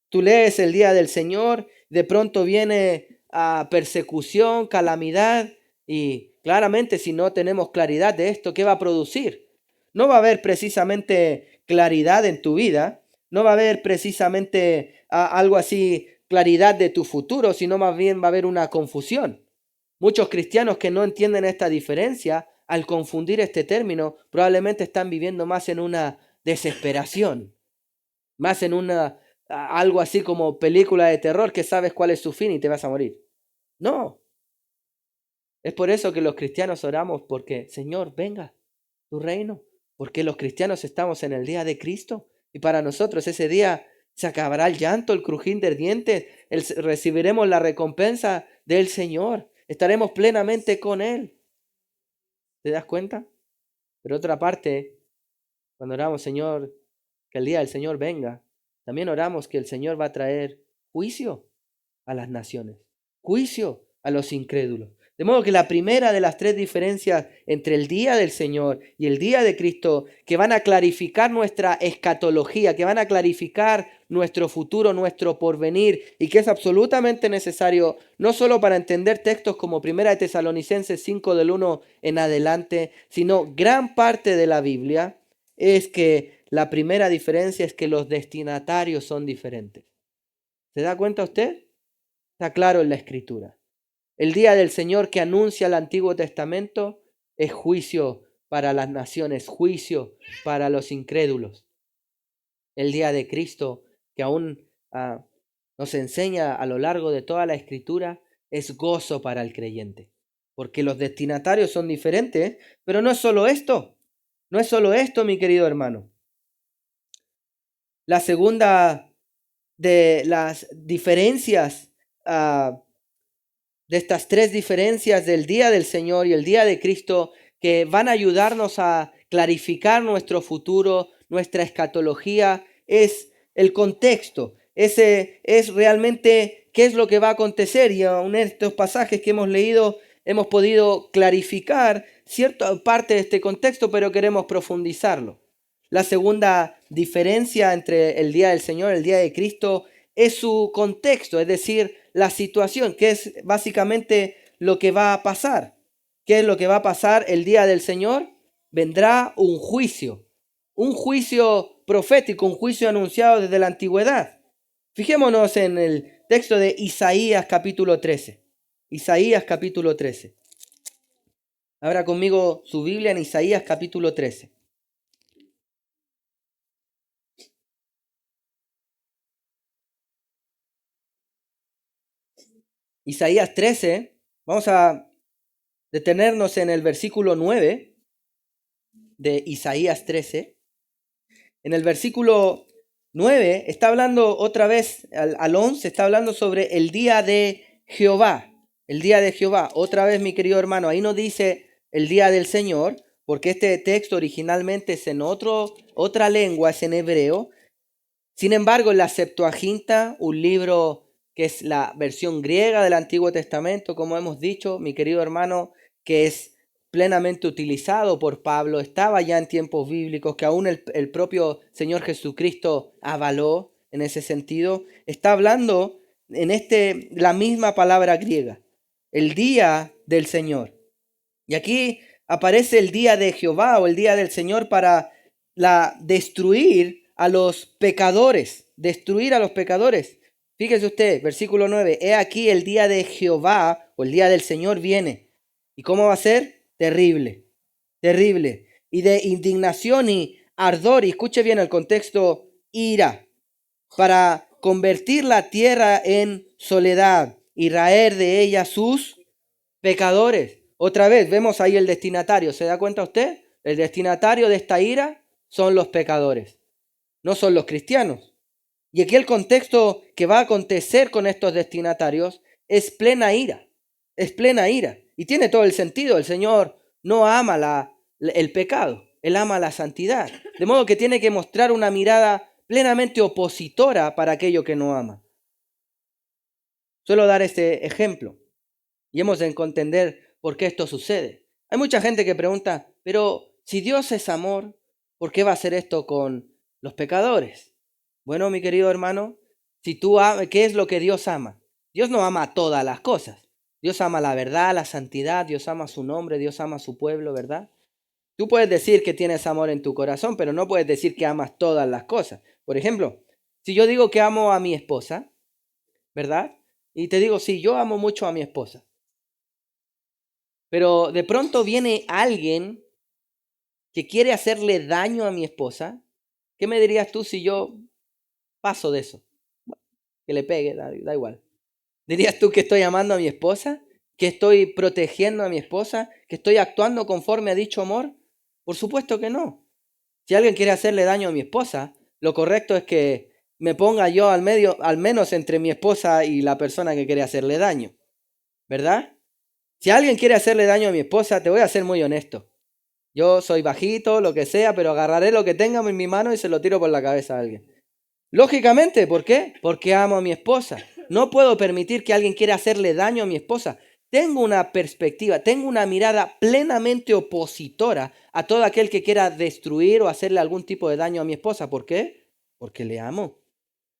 Tú lees el día del Señor, de pronto viene persecución, calamidad, y claramente si no tenemos claridad de esto, ¿qué va a producir? No va a haber precisamente claridad en tu vida, no va a haber precisamente algo así, claridad de tu futuro, sino más bien va a haber una confusión. Muchos cristianos que no entienden esta diferencia, al confundir este término, probablemente están viviendo más en una desesperación, más en algo así como película de terror que sabes cuál es su fin y te vas a morir. No. Es por eso que los cristianos oramos porque, Señor, venga tu reino. Porque los cristianos estamos en el día de Cristo. Y para nosotros ese día se acabará el llanto, el crujir de dientes. Recibiremos la recompensa del Señor. Estaremos plenamente con Él. ¿Te das cuenta? Pero otra parte, cuando oramos, Señor, que el día del Señor venga, también oramos que el Señor va a traer juicio a las naciones, juicio a los incrédulos. De modo que la primera de las tres diferencias entre el día del Señor y el día de Cristo, que van a clarificar nuestra escatología, que van a clarificar nuestro futuro, nuestro porvenir, y que es absolutamente necesario, no solo para entender textos como 1 Tesalonicenses 5 del 1 en adelante, sino gran parte de la Biblia, es que la primera diferencia es que los destinatarios son diferentes. ¿Se da cuenta usted? Está claro en la Escritura. El día del Señor que anuncia el Antiguo Testamento es juicio para las naciones, juicio para los incrédulos. El día de Cristo que aún nos enseña a lo largo de toda la Escritura es gozo para el creyente. Porque los destinatarios son diferentes, pero no es solo esto. No es solo esto, mi querido hermano. La segunda de las diferencias, de estas tres diferencias del día del Señor y el día de Cristo, que van a ayudarnos a clarificar nuestro futuro, nuestra escatología, es el contexto. Ese es realmente qué es lo que va a acontecer. Y aún en estos pasajes que hemos leído hemos podido clarificar cierta parte de este contexto, pero queremos profundizarlo. La segunda diferencia entre el día del Señor y el día de Cristo es su contexto, es decir, la situación, que es básicamente lo que va a pasar. ¿Qué es lo que va a pasar el día del Señor? Vendrá un juicio profético, un juicio anunciado desde la antigüedad. Fijémonos en el texto de Isaías capítulo 13. Isaías capítulo 13. Abra conmigo su Biblia en Isaías capítulo 13. Isaías 13, vamos a detenernos en el versículo 9 de Isaías 13. En el versículo 9 está hablando otra vez, al 11, está hablando sobre el día de Jehová. El día de Jehová. Otra vez, mi querido hermano, ahí no dice el día del Señor, porque este texto originalmente es en otra lengua, es en hebreo. Sin embargo, en la Septuaginta, un libro que es la versión griega del Antiguo Testamento, como hemos dicho, mi querido hermano, que es plenamente utilizado por Pablo, estaba ya en tiempos bíblicos, que aún el propio Señor Jesucristo avaló en ese sentido, está hablando en la misma palabra griega, el día del Señor. Y aquí aparece el día de Jehová o el día del Señor para destruir a los pecadores, destruir a los pecadores. Fíjese usted, versículo 9, he aquí el día de Jehová o el día del Señor viene. ¿Y cómo va a ser? Terrible, terrible. Y de indignación y ardor, y escuche bien el contexto, ira, para convertir la tierra en soledad y raer de ella sus pecadores. Otra vez vemos ahí el destinatario. ¿Se da cuenta usted? El destinatario de esta ira son los pecadores, no son los cristianos. Y aquí el contexto que va a acontecer con estos destinatarios es plena ira. Es plena ira. Y tiene todo el sentido. El Señor no ama el pecado. Él ama la santidad. De modo que tiene que mostrar una mirada plenamente opositora para aquello que no ama. Suelo dar este ejemplo. Y hemos de entender por qué esto sucede. Hay mucha gente que pregunta, pero si Dios es amor, ¿por qué va a hacer esto con los pecadores? Bueno, mi querido hermano, ¿qué es lo que Dios ama? Dios no ama todas las cosas. Dios ama la verdad, la santidad, Dios ama su nombre, Dios ama su pueblo, ¿verdad? Tú puedes decir que tienes amor en tu corazón, pero no puedes decir que amas todas las cosas. Por ejemplo, si yo digo que amo a mi esposa, ¿verdad? Y te digo, sí, yo amo mucho a mi esposa. Pero de pronto viene alguien que quiere hacerle daño a mi esposa. ¿Qué me dirías tú si yo paso de eso? Bueno, que le pegue, da igual. ¿Dirías tú que estoy amando a mi esposa? ¿Que estoy protegiendo a mi esposa? ¿Que estoy actuando conforme a dicho amor? Por supuesto que no. Si alguien quiere hacerle daño a mi esposa, lo correcto es que me ponga yo al medio, al menos entre mi esposa y la persona que quiere hacerle daño. ¿Verdad? Si alguien quiere hacerle daño a mi esposa, te voy a ser muy honesto. Yo soy bajito, lo que sea, pero agarraré lo que tenga en mi mano y se lo tiro por la cabeza a alguien. Lógicamente, ¿por qué? Porque amo a mi esposa. No puedo permitir que alguien quiera hacerle daño a mi esposa. Tengo una perspectiva, tengo una mirada plenamente opositora a todo aquel que quiera destruir o hacerle algún tipo de daño a mi esposa. ¿Por qué? Porque le amo.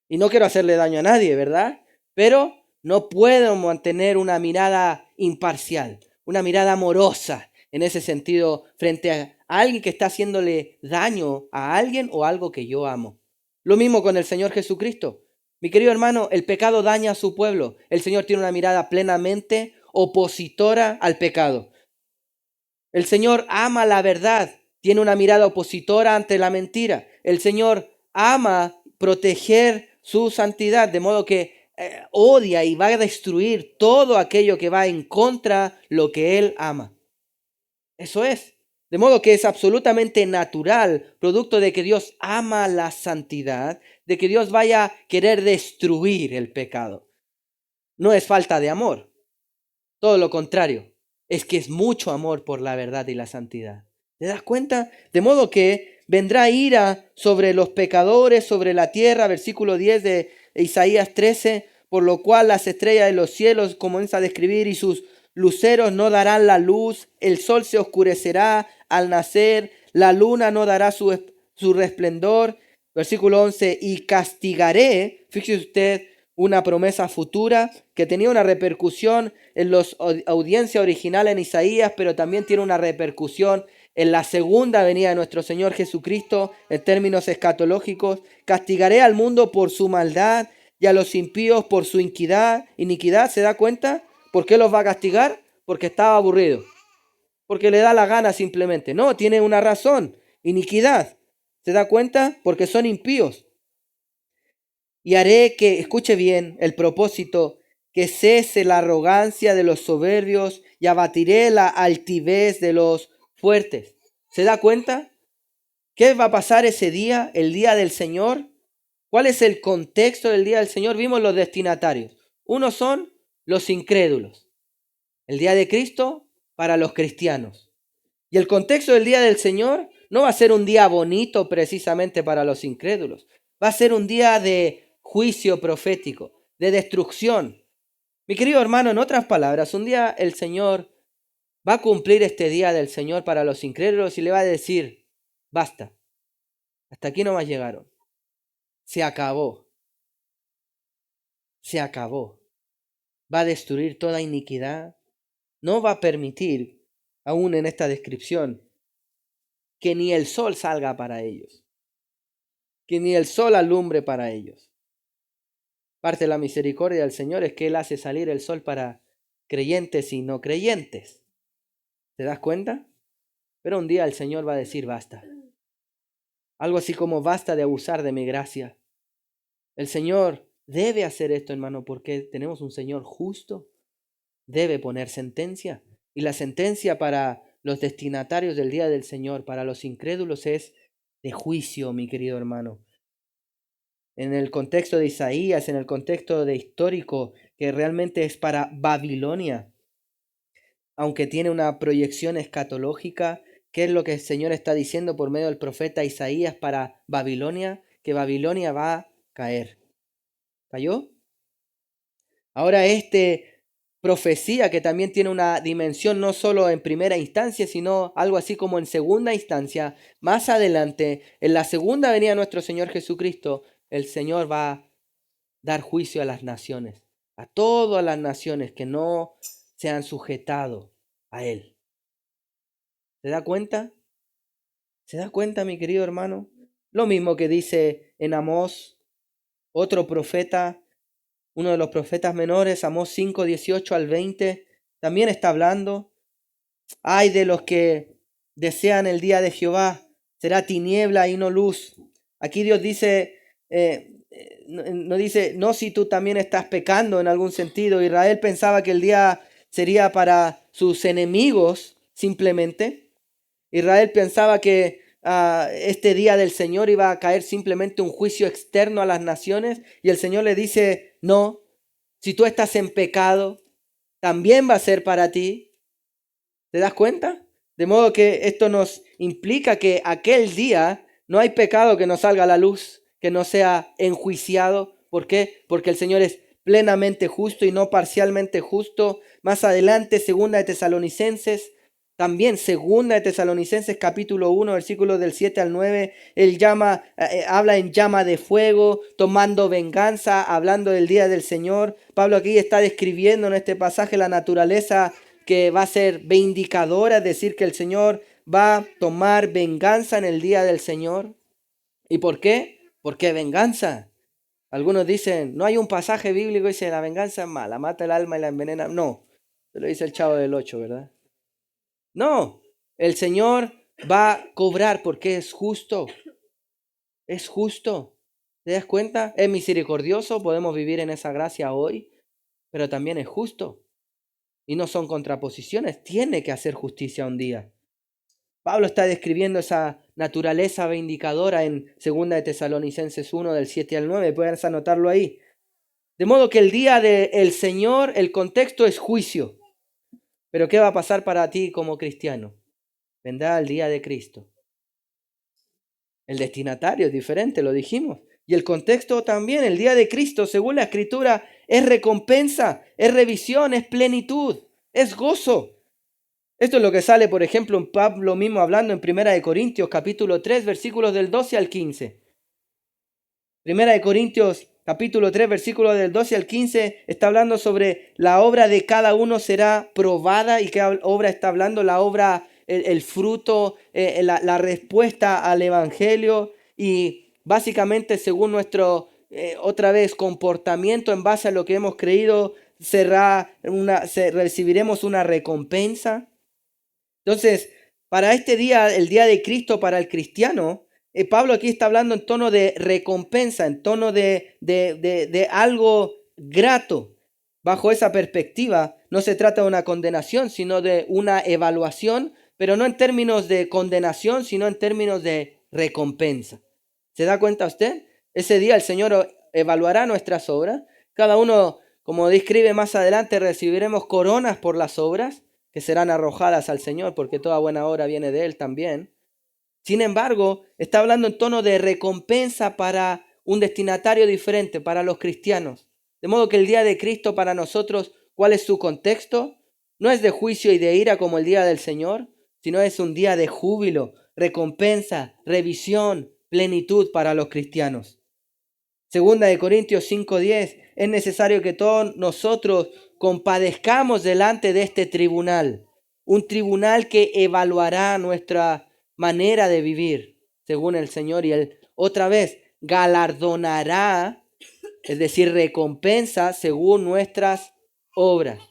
Y no quiero hacerle daño a nadie, ¿verdad? Pero no puedo mantener una mirada imparcial, una mirada amorosa en ese sentido frente a alguien que está haciéndole daño a alguien o algo que yo amo. Lo mismo con el Señor Jesucristo. Mi querido hermano, el pecado daña a su pueblo. El Señor tiene una mirada plenamente opositora al pecado. El Señor ama la verdad, tiene una mirada opositora ante la mentira. El Señor ama proteger su santidad, de modo que odia y va a destruir todo aquello que va en contra de lo que Él ama. Eso es. De modo que es absolutamente natural, producto de que Dios ama la santidad, de que Dios vaya a querer destruir el pecado. No es falta de amor, todo lo contrario, es que es mucho amor por la verdad y la santidad. ¿Te das cuenta? De modo que vendrá ira sobre los pecadores, sobre la tierra, versículo 10 de Isaías 13, por lo cual las estrellas de los cielos comienza a describir y sus luceros no darán la luz, el sol se oscurecerá al nacer, la luna no dará su resplandor. Versículo 11, y castigaré, fíjese usted, una promesa futura que tenía una repercusión en la audiencia original en Isaías, pero también tiene una repercusión en la segunda venida de nuestro Señor Jesucristo en términos escatológicos. Castigaré al mundo por su maldad y a los impíos por su iniquidad. ¿Se da cuenta? ¿Por qué los va a castigar? Porque estaba aburrido. Porque le da la gana simplemente. No, tiene una razón. Iniquidad. ¿Se da cuenta? Porque son impíos. Y haré que, escuche bien el propósito, que cese la arrogancia de los soberbios y abatiré la altivez de los fuertes. ¿Se da cuenta? ¿Qué va a pasar ese día, el día del Señor? ¿Cuál es el contexto del día del Señor? Vimos los destinatarios. Unos son los incrédulos. El día de Cristo para los cristianos. Y el contexto del día del Señor no va a ser un día bonito precisamente para los incrédulos. Va a ser un día de juicio profético, de destrucción. Mi querido hermano, en otras palabras, un día el Señor va a cumplir este día del Señor para los incrédulos y le va a decir, basta, hasta aquí no más llegaron. Se acabó. Se acabó. Va a destruir toda iniquidad. No va a permitir, aún en esta descripción, que ni el sol salga para ellos. Que ni el sol alumbre para ellos. Parte de la misericordia del Señor es que Él hace salir el sol para creyentes y no creyentes. ¿Te das cuenta? Pero un día el Señor va a decir basta. Algo así como basta de abusar de mi gracia. El Señor debe hacer esto, hermano, porque tenemos un Señor justo. Debe poner sentencia. Y la sentencia para los destinatarios del día del Señor, para los incrédulos, es de juicio, mi querido hermano. En el contexto de Isaías, en el contexto de histórico, que realmente es para Babilonia, aunque tiene una proyección escatológica, ¿qué es lo que el Señor está diciendo por medio del profeta Isaías para Babilonia? Que Babilonia va a caer. ¿Cayó? Ahora profecía que también tiene una dimensión no solo en primera instancia, sino algo así como en segunda instancia, más adelante, en la segunda venida de nuestro Señor Jesucristo, el Señor va a dar juicio a las naciones, a todas las naciones que no se han sujetado a Él. ¿Se da cuenta? ¿Se da cuenta, mi querido hermano? Lo mismo que dice en Amós, otro profeta, uno de los profetas menores, Amós 5, 18 al 20, también está hablando. Ay de los que desean el día de Jehová, será tiniebla y no luz. Aquí Dios dice, no dice, no si tú también estás pecando en algún sentido. Israel pensaba que el día sería para sus enemigos simplemente. Israel pensaba que este día del Señor iba a caer simplemente un juicio externo a las naciones. Y el Señor le dice, no, si tú estás en pecado, también va a ser para ti. ¿Te das cuenta? De modo que esto nos implica que aquel día no hay pecado que no salga a la luz, que no sea enjuiciado. ¿Por qué? Porque el Señor es plenamente justo y no parcialmente justo. Más adelante, segunda de Tesalonicenses, también segunda de Tesalonicenses capítulo 1, versículos del 7 al 9, él habla en llama de fuego, tomando venganza, hablando del día del Señor. Pablo aquí está describiendo en este pasaje la naturaleza que va a ser vindicadora, es decir, que el Señor va a tomar venganza en el día del Señor. ¿Y por qué? ¿Por qué venganza? Algunos dicen, no hay un pasaje bíblico que dice la venganza es mala, mata el alma y la envenena. No, se lo dice el Chavo del 8, ¿verdad? No, el Señor va a cobrar porque es justo. Es justo. ¿Te das cuenta? Es misericordioso, podemos vivir en esa gracia hoy, pero también es justo. Y no son contraposiciones, tiene que hacer justicia un día. Pablo está describiendo esa naturaleza vindicadora en 2 de Tesalonicenses 1 del 7 al 9, puedes anotarlo ahí. De modo que el día del Señor, el contexto es juicio. Pero ¿qué va a pasar para ti como cristiano? Vendrá el día de Cristo. El destinatario es diferente, lo dijimos. Y el contexto también, el día de Cristo, según la Escritura, es recompensa, es revisión, es plenitud, es gozo. Esto es lo que sale, por ejemplo, en Pablo mismo hablando en 1 Corintios capítulo 3, versículos del 12 al 15. 1 Corintios capítulo 3, versículos del 12 al 15, está hablando sobre la obra de cada uno será probada. ¿Y qué obra está hablando? La obra, el fruto, la respuesta al evangelio. Y básicamente según nuestro, otra vez, comportamiento en base a lo que hemos creído, recibiremos una recompensa. Entonces, para este día, el día de Cristo para el cristiano, Pablo aquí está hablando en tono de recompensa, en tono de algo grato. Bajo esa perspectiva, no se trata de una condenación, sino de una evaluación, pero no en términos de condenación, sino en términos de recompensa. ¿Se da cuenta usted? Ese día el Señor evaluará nuestras obras. Cada uno, como describe más adelante, recibiremos coronas por las obras que serán arrojadas al Señor, porque toda buena obra viene de Él también. Sin embargo, está hablando en tono de recompensa para un destinatario diferente, para los cristianos. De modo que el día de Cristo para nosotros, ¿cuál es su contexto? No es de juicio y de ira como el día del Señor, sino es un día de júbilo, recompensa, revisión, plenitud para los cristianos. Segunda de Corintios 5:10, es necesario que todos nosotros compadezcamos delante de este tribunal, un tribunal que evaluará nuestra manera de vivir según el Señor, y Él otra vez galardonará, es decir, recompensa según nuestras obras.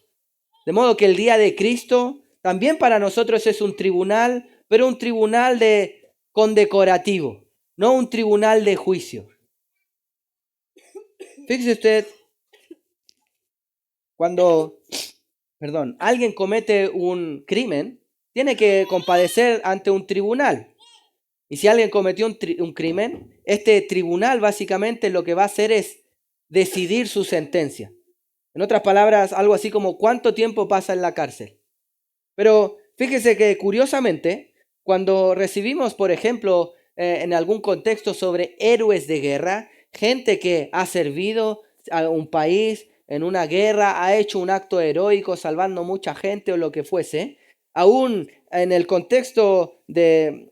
De modo que el día de Cristo también para nosotros es un tribunal, pero un tribunal condecorativo, no un tribunal de juicio. Fíjese usted, cuando, alguien comete un crimen, tiene que comparecer ante un tribunal. Y si alguien cometió un crimen, este tribunal básicamente lo que va a hacer es decidir su sentencia. En otras palabras, algo así como cuánto tiempo pasa en la cárcel. Pero fíjese que curiosamente, cuando recibimos, por ejemplo, en algún contexto sobre héroes de guerra, gente que ha servido a un país en una guerra, ha hecho un acto heroico salvando mucha gente o lo que fuese, aún en el contexto de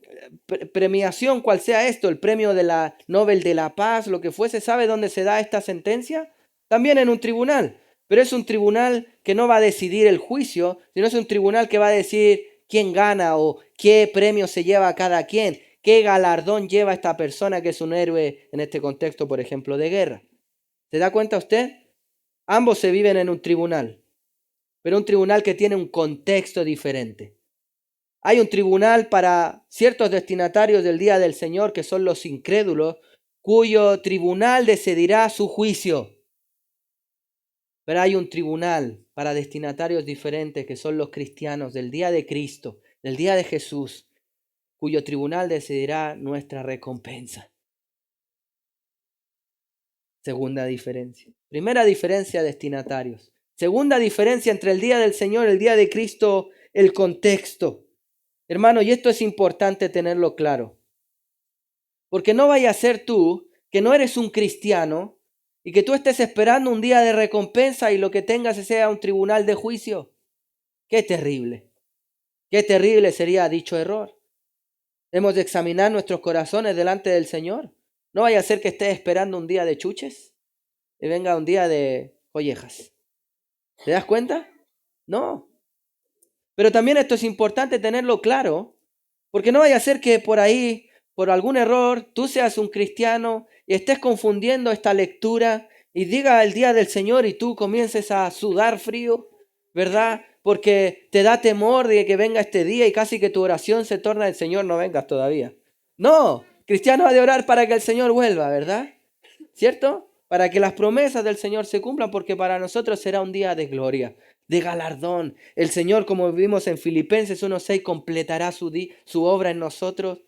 premiación, cual sea esto, el premio de la Nobel de la Paz, lo que fuese, ¿sabe dónde se da esta sentencia? También en un tribunal, pero es un tribunal que no va a decidir el juicio, sino es un tribunal que va a decir quién gana o qué premio se lleva a cada quien, qué galardón lleva esta persona que es un héroe en este contexto, por ejemplo, de guerra. ¿Se da cuenta usted? Ambos se viven en un tribunal, pero un tribunal que tiene un contexto diferente. Hay un tribunal para ciertos destinatarios del día del Señor, que son los incrédulos, cuyo tribunal decidirá su juicio. Pero hay un tribunal para destinatarios diferentes, que son los cristianos del día de Cristo, del día de Jesús, cuyo tribunal decidirá nuestra recompensa. Segunda diferencia. Primera diferencia, destinatarios. Segunda diferencia entre el día del Señor y el día de Cristo, el contexto. Hermano, y esto es importante tenerlo claro. Porque no vaya a ser tú que no eres un cristiano y que tú estés esperando un día de recompensa y lo que tengas sea un tribunal de juicio. Qué terrible. Qué terrible sería dicho error. Hemos de examinar nuestros corazones delante del Señor. No vaya a ser que estés esperando un día de chuches y venga un día de collejas. ¿Te das cuenta? No. Pero también esto es importante tenerlo claro, porque no vaya a ser que por ahí, por algún error, tú seas un cristiano y estés confundiendo esta lectura y diga el día del Señor y tú comiences a sudar frío, ¿verdad? Porque te da temor de que venga este día y casi que tu oración se torna el Señor, no vengas todavía. No, cristiano ha de orar para que el Señor vuelva, ¿verdad? ¿Cierto? Para que las promesas del Señor se cumplan, porque para nosotros será un día de gloria, de galardón. El Señor, como vimos en Filipenses 1:6, completará su obra en nosotros,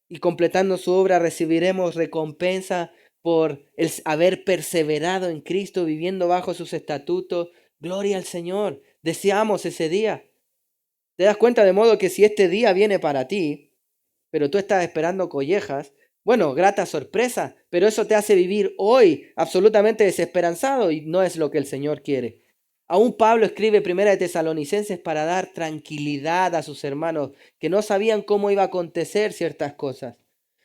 y completando su obra recibiremos recompensa por el haber perseverado en Cristo, viviendo bajo sus estatutos. Gloria al Señor. Deseamos ese día. ¿Te das cuenta? De modo que si este día viene para ti, pero tú estás esperando collejas, bueno, grata sorpresa, pero eso te hace vivir hoy absolutamente desesperanzado y no es lo que el Señor quiere. Aún Pablo escribe Primera de Tesalonicenses para dar tranquilidad a sus hermanos que no sabían cómo iba a acontecer ciertas cosas.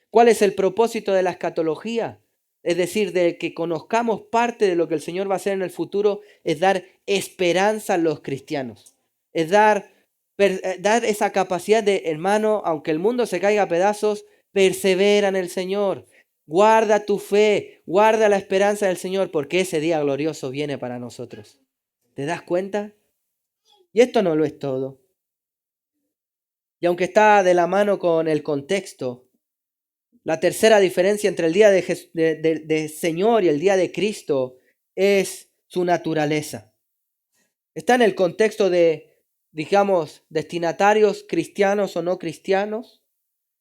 ¿Cuál es el propósito de la escatología? es decir, de que conozcamos parte de lo que el Señor va a hacer en el futuro, es dar esperanza a los cristianos. Es dar esa capacidad de, hermano, aunque el mundo se caiga a pedazos, persevera en el Señor. Guarda tu fe, guarda la esperanza del Señor, porque ese día glorioso viene para nosotros. ¿Te das cuenta? Y esto no lo es todo. Y aunque está de la mano con el contexto, la tercera diferencia entre el día de Señor y el día de Cristo es su naturaleza. Está en el contexto de, digamos, destinatarios cristianos o no cristianos.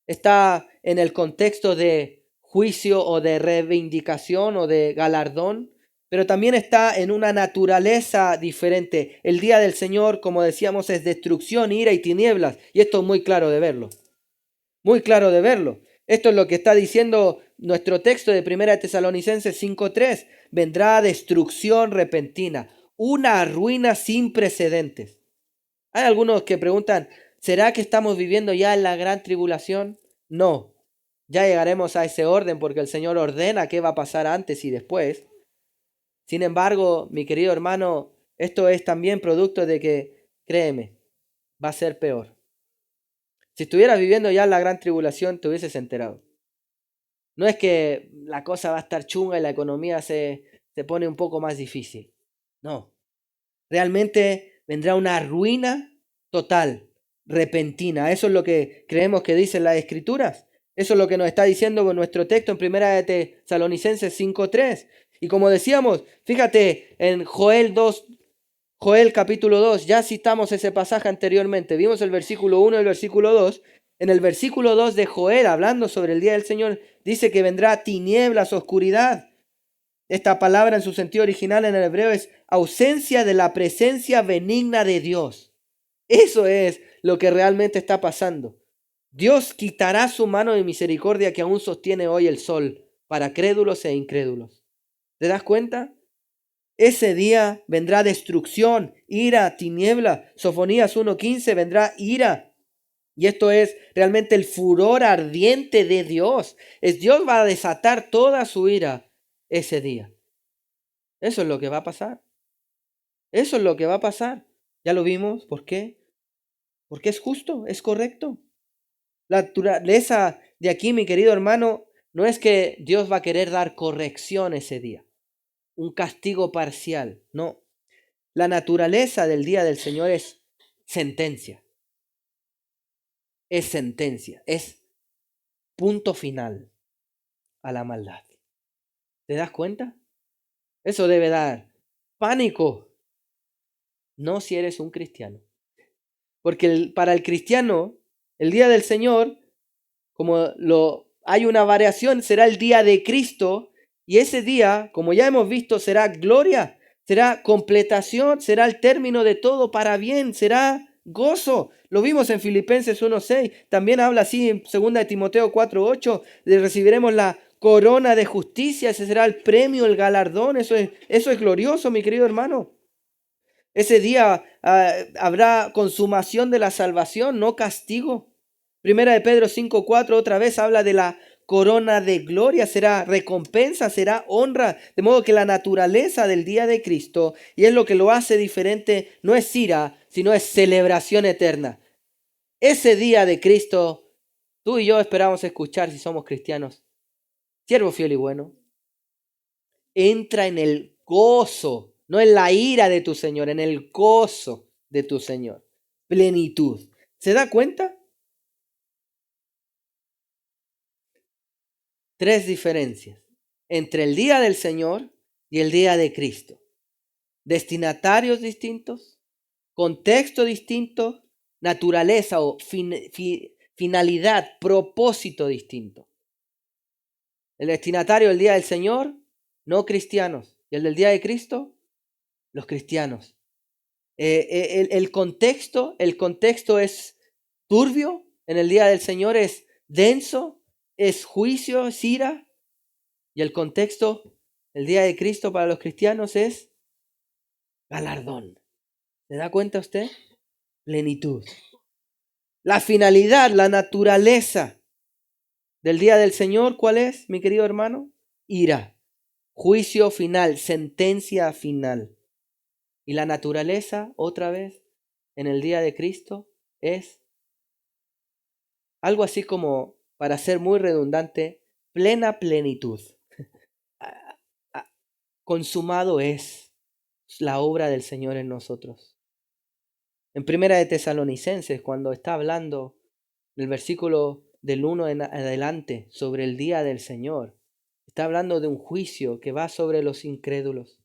Está en el contexto de juicio o de reivindicación o de galardón, pero también está en una naturaleza diferente. El día del Señor, como decíamos, es destrucción, ira y tinieblas, y esto es muy claro de verlo. Muy claro de verlo. Esto es lo que está diciendo nuestro texto de 1 Tesalonicenses 5:3. Vendrá destrucción repentina, una ruina sin precedentes. Hay algunos que preguntan, ¿será que estamos viviendo ya en la gran tribulación? No, ya llegaremos a ese orden porque el Señor ordena qué va a pasar antes y después. Sin embargo, mi querido hermano, esto es también producto de que, créeme, va a ser peor. Si estuvieras viviendo ya en la gran tribulación, te hubieses enterado. No es que la cosa va a estar chunga y la economía se pone un poco más difícil. No. Realmente vendrá una ruina total, repentina. Eso es lo que creemos que dicen las Escrituras. Eso es lo que nos está diciendo nuestro texto en 1 Tesalonicenses 5:3. Y como decíamos, fíjate en Joel capítulo 2, ya citamos ese pasaje anteriormente. Vimos el versículo 1 y el versículo 2. En el versículo 2 de Joel, hablando sobre el día del Señor, dice que vendrá tinieblas, oscuridad. Esta palabra en su sentido original en el hebreo es ausencia de la presencia benigna de Dios. Eso es lo que realmente está pasando. Dios quitará su mano de misericordia que aún sostiene hoy el sol para crédulos e incrédulos. ¿Te das cuenta? Ese día vendrá destrucción, ira, tiniebla. Sofonías 1:15 vendrá ira. Y esto es realmente el furor ardiente de Dios. Dios va a desatar toda su ira ese día. Eso es lo que va a pasar. Eso es lo que va a pasar. Ya lo vimos. ¿Por qué? Porque es justo, es correcto. La naturaleza de aquí, mi querido hermano, no es que Dios va a querer dar corrección ese día, un castigo parcial. No. La naturaleza del día del Señor es sentencia. Es sentencia. Es punto final a la maldad. ¿Te das cuenta? Eso debe dar pánico. No si eres un cristiano. Porque para el cristiano, el día del Señor, hay una variación, será el día de Cristo. Y ese día, como ya hemos visto, será gloria, será completación, será el término de todo para bien, será gozo. Lo vimos en Filipenses 1:6. También habla así en 2 Timoteo 4:8. Recibiremos la corona de justicia. Ese será el premio, el galardón. Eso es glorioso, mi querido hermano. Ese día habrá consumación de la salvación, no castigo. Primera de Pedro 5:4 otra vez habla de la corona de gloria, será recompensa, será honra. De modo que la naturaleza del día de Cristo, y es lo que lo hace diferente, no es ira, sino es celebración eterna. Ese día de Cristo, tú y yo esperamos escuchar si somos cristianos. Siervo fiel y bueno, entra en el gozo, no en la ira de tu Señor, en el gozo de tu Señor. Plenitud. ¿Se da cuenta? Tres diferencias entre el día del Señor y el día de Cristo. Destinatarios distintos, contexto distinto, naturaleza o finalidad, propósito distinto. El destinatario del día del Señor, no cristianos. Y el del día de Cristo, los cristianos. El contexto es turbio, en el día del Señor es denso, es juicio, es ira. Y el contexto, el día de Cristo para los cristianos es galardón. ¿Se da cuenta usted? Plenitud. La finalidad, la naturaleza del día del Señor, ¿cuál es, mi querido hermano? ira, juicio final, sentencia final. Y la naturaleza, otra vez, en el día de Cristo, es algo así como, para ser muy redundante, plena plenitud. Ah, ah, Consumado es la obra del Señor en nosotros. En Primera de Tesalonicenses, cuando está hablando el versículo del 1 en adelante sobre el día del Señor, está hablando de un juicio que va sobre los incrédulos.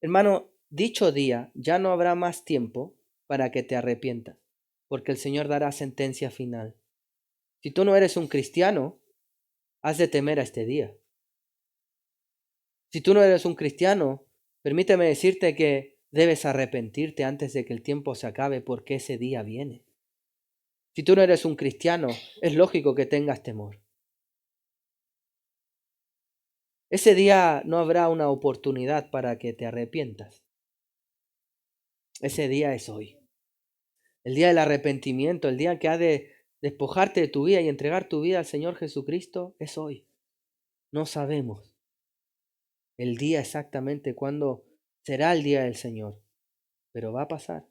Hermano, dicho día ya no habrá más tiempo para que te arrepientas, porque el Señor dará sentencia final. Si tú no eres un cristiano, has de temer a este día. Si tú no eres un cristiano, permíteme decirte que debes arrepentirte antes de que el tiempo se acabe, porque ese día viene. Si tú no eres un cristiano, es lógico que tengas temor. Ese día no habrá una oportunidad para que te arrepientas. Ese día es hoy. El día del arrepentimiento, el día que ha de despojarte de tu vida y entregar tu vida al Señor Jesucristo, es hoy. No sabemos el día exactamente cuándo será el día del Señor, pero va a pasar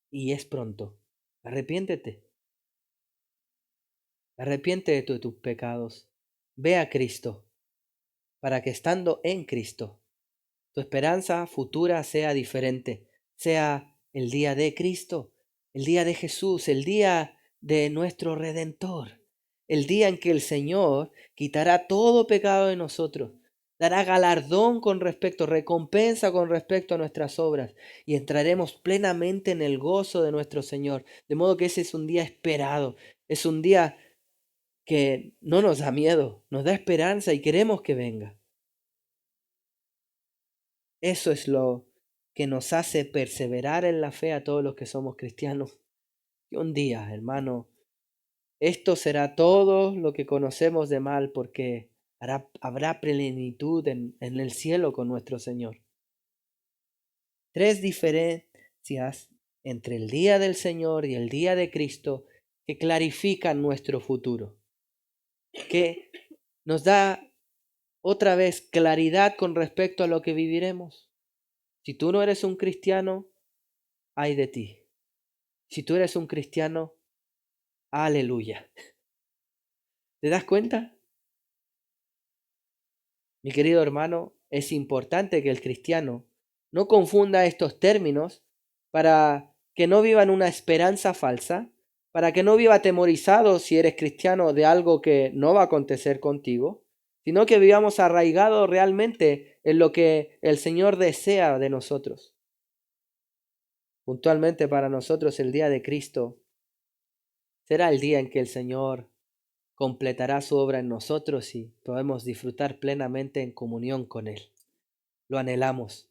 y es pronto. Arrepiéntete. Arrepiéntete de tus pecados. Ve a Cristo, para que estando en Cristo, tu esperanza futura sea diferente, sea el día de Cristo, el día de Jesús, el día de nuestro Redentor, el día en que el Señor quitará todo pecado de nosotros, dará galardón con respecto, recompensa con respecto a nuestras obras, y entraremos plenamente en el gozo de nuestro Señor. De modo que ese es un día esperado, es un día que no nos da miedo, nos da esperanza y queremos que venga. Eso es lo que nos hace perseverar en la fe a todos los que somos cristianos. Y un día, hermano, esto será todo lo que conocemos de mal, porque habrá plenitud en el cielo con nuestro Señor. Tres diferencias entre el día del Señor y el día de Cristo que clarifican nuestro futuro, que nos da otra vez claridad con respecto a lo que viviremos. Si tú no eres un cristiano, ay de ti. Si tú eres un cristiano, aleluya. ¿Te das cuenta? Mi querido hermano, es importante que el cristiano no confunda estos términos para que no vivan una esperanza falsa, para que no viva atemorizado si eres cristiano de algo que no va a acontecer contigo, sino que vivamos arraigados realmente en lo que el Señor desea de nosotros. Puntualmente para nosotros el día de Cristo será el día en que el Señor completará su obra en nosotros y podemos disfrutar plenamente en comunión con Él. Lo anhelamos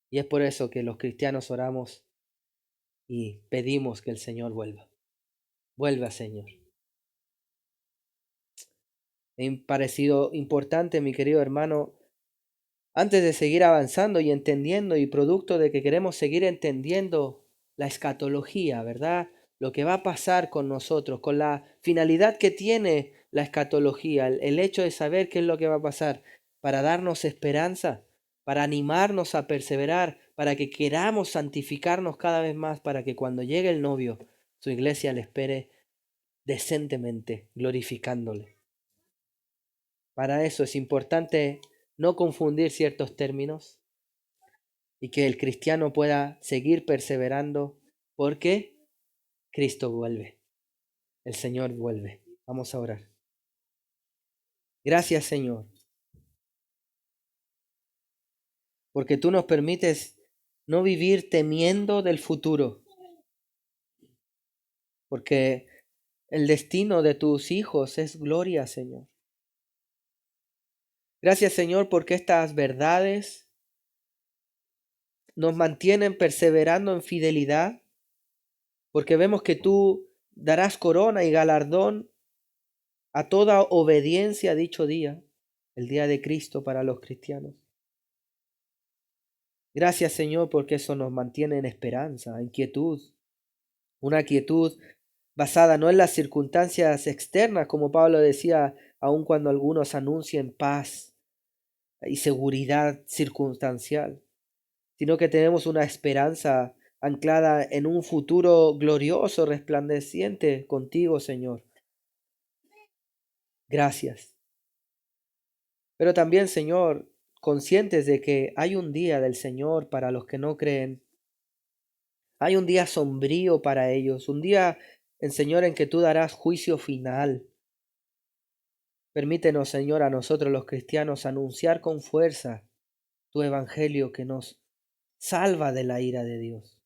y es por eso que los cristianos oramos y pedimos que el Señor vuelva. Vuelva, Señor. Me ha parecido importante, mi querido hermano, antes de seguir avanzando y entendiendo, y producto de que queremos seguir entendiendo la escatología, ¿verdad? Lo que va a pasar con nosotros, con la finalidad que tiene la escatología, el hecho de saber qué es lo que va a pasar, para darnos esperanza, para animarnos a perseverar, para que queramos santificarnos cada vez más, para que cuando llegue el novio, su iglesia le espere decentemente, glorificándole. Para eso es importante no confundir ciertos términos y que el cristiano pueda seguir perseverando porque Cristo vuelve, el Señor vuelve. Vamos a orar. Gracias, Señor, porque tú nos permites no vivir temiendo del futuro, porque el destino de tus hijos es gloria, Señor. Gracias, Señor, porque estas verdades nos mantienen perseverando en fidelidad, porque vemos que tú darás corona y galardón a toda obediencia dicho día, el día de Cristo para los cristianos. Gracias, Señor, porque eso nos mantiene en esperanza, en quietud, una quietud basada no en las circunstancias externas, como Pablo decía aun cuando algunos anuncien paz y seguridad circunstancial, sino que tenemos una esperanza anclada en un futuro glorioso, resplandeciente contigo, Señor. Gracias. Pero también, Señor, conscientes de que hay un día del Señor para los que no creen. Hay un día sombrío para ellos, un día, Señor, en que tú darás juicio final. Permítenos, Señor, a nosotros los cristianos anunciar con fuerza tu evangelio que nos salva de la ira de Dios.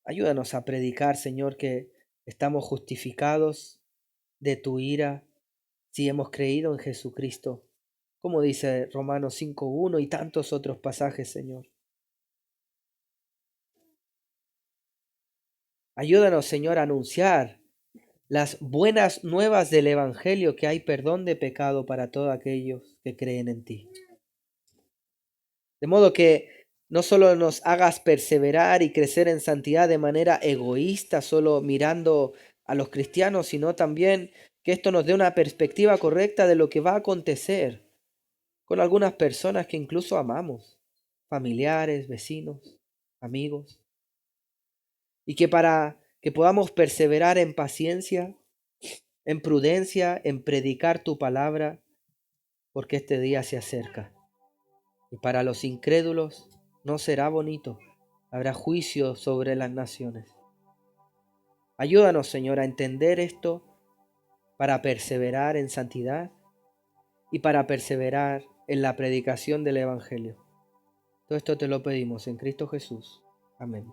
Ayúdanos a predicar, Señor, que estamos justificados de tu ira si hemos creído en Jesucristo, como dice Romanos 5:1 y tantos otros pasajes, Señor. Ayúdanos, Señor, a anunciar las buenas nuevas del Evangelio, que hay perdón de pecado para todos aquellos que creen en ti. De modo que no solo nos hagas perseverar y crecer en santidad de manera egoísta, solo mirando a los cristianos, sino también que esto nos dé una perspectiva correcta de lo que va a acontecer con algunas personas que incluso amamos, familiares, vecinos, amigos, y que para que podamos perseverar en paciencia, en prudencia, en predicar tu palabra, porque este día se acerca. Y para los incrédulos no será bonito, habrá juicio sobre las naciones. Ayúdanos, Señor, a entender esto para perseverar en santidad y para perseverar en la predicación del Evangelio. Todo esto te lo pedimos en Cristo Jesús. Amén.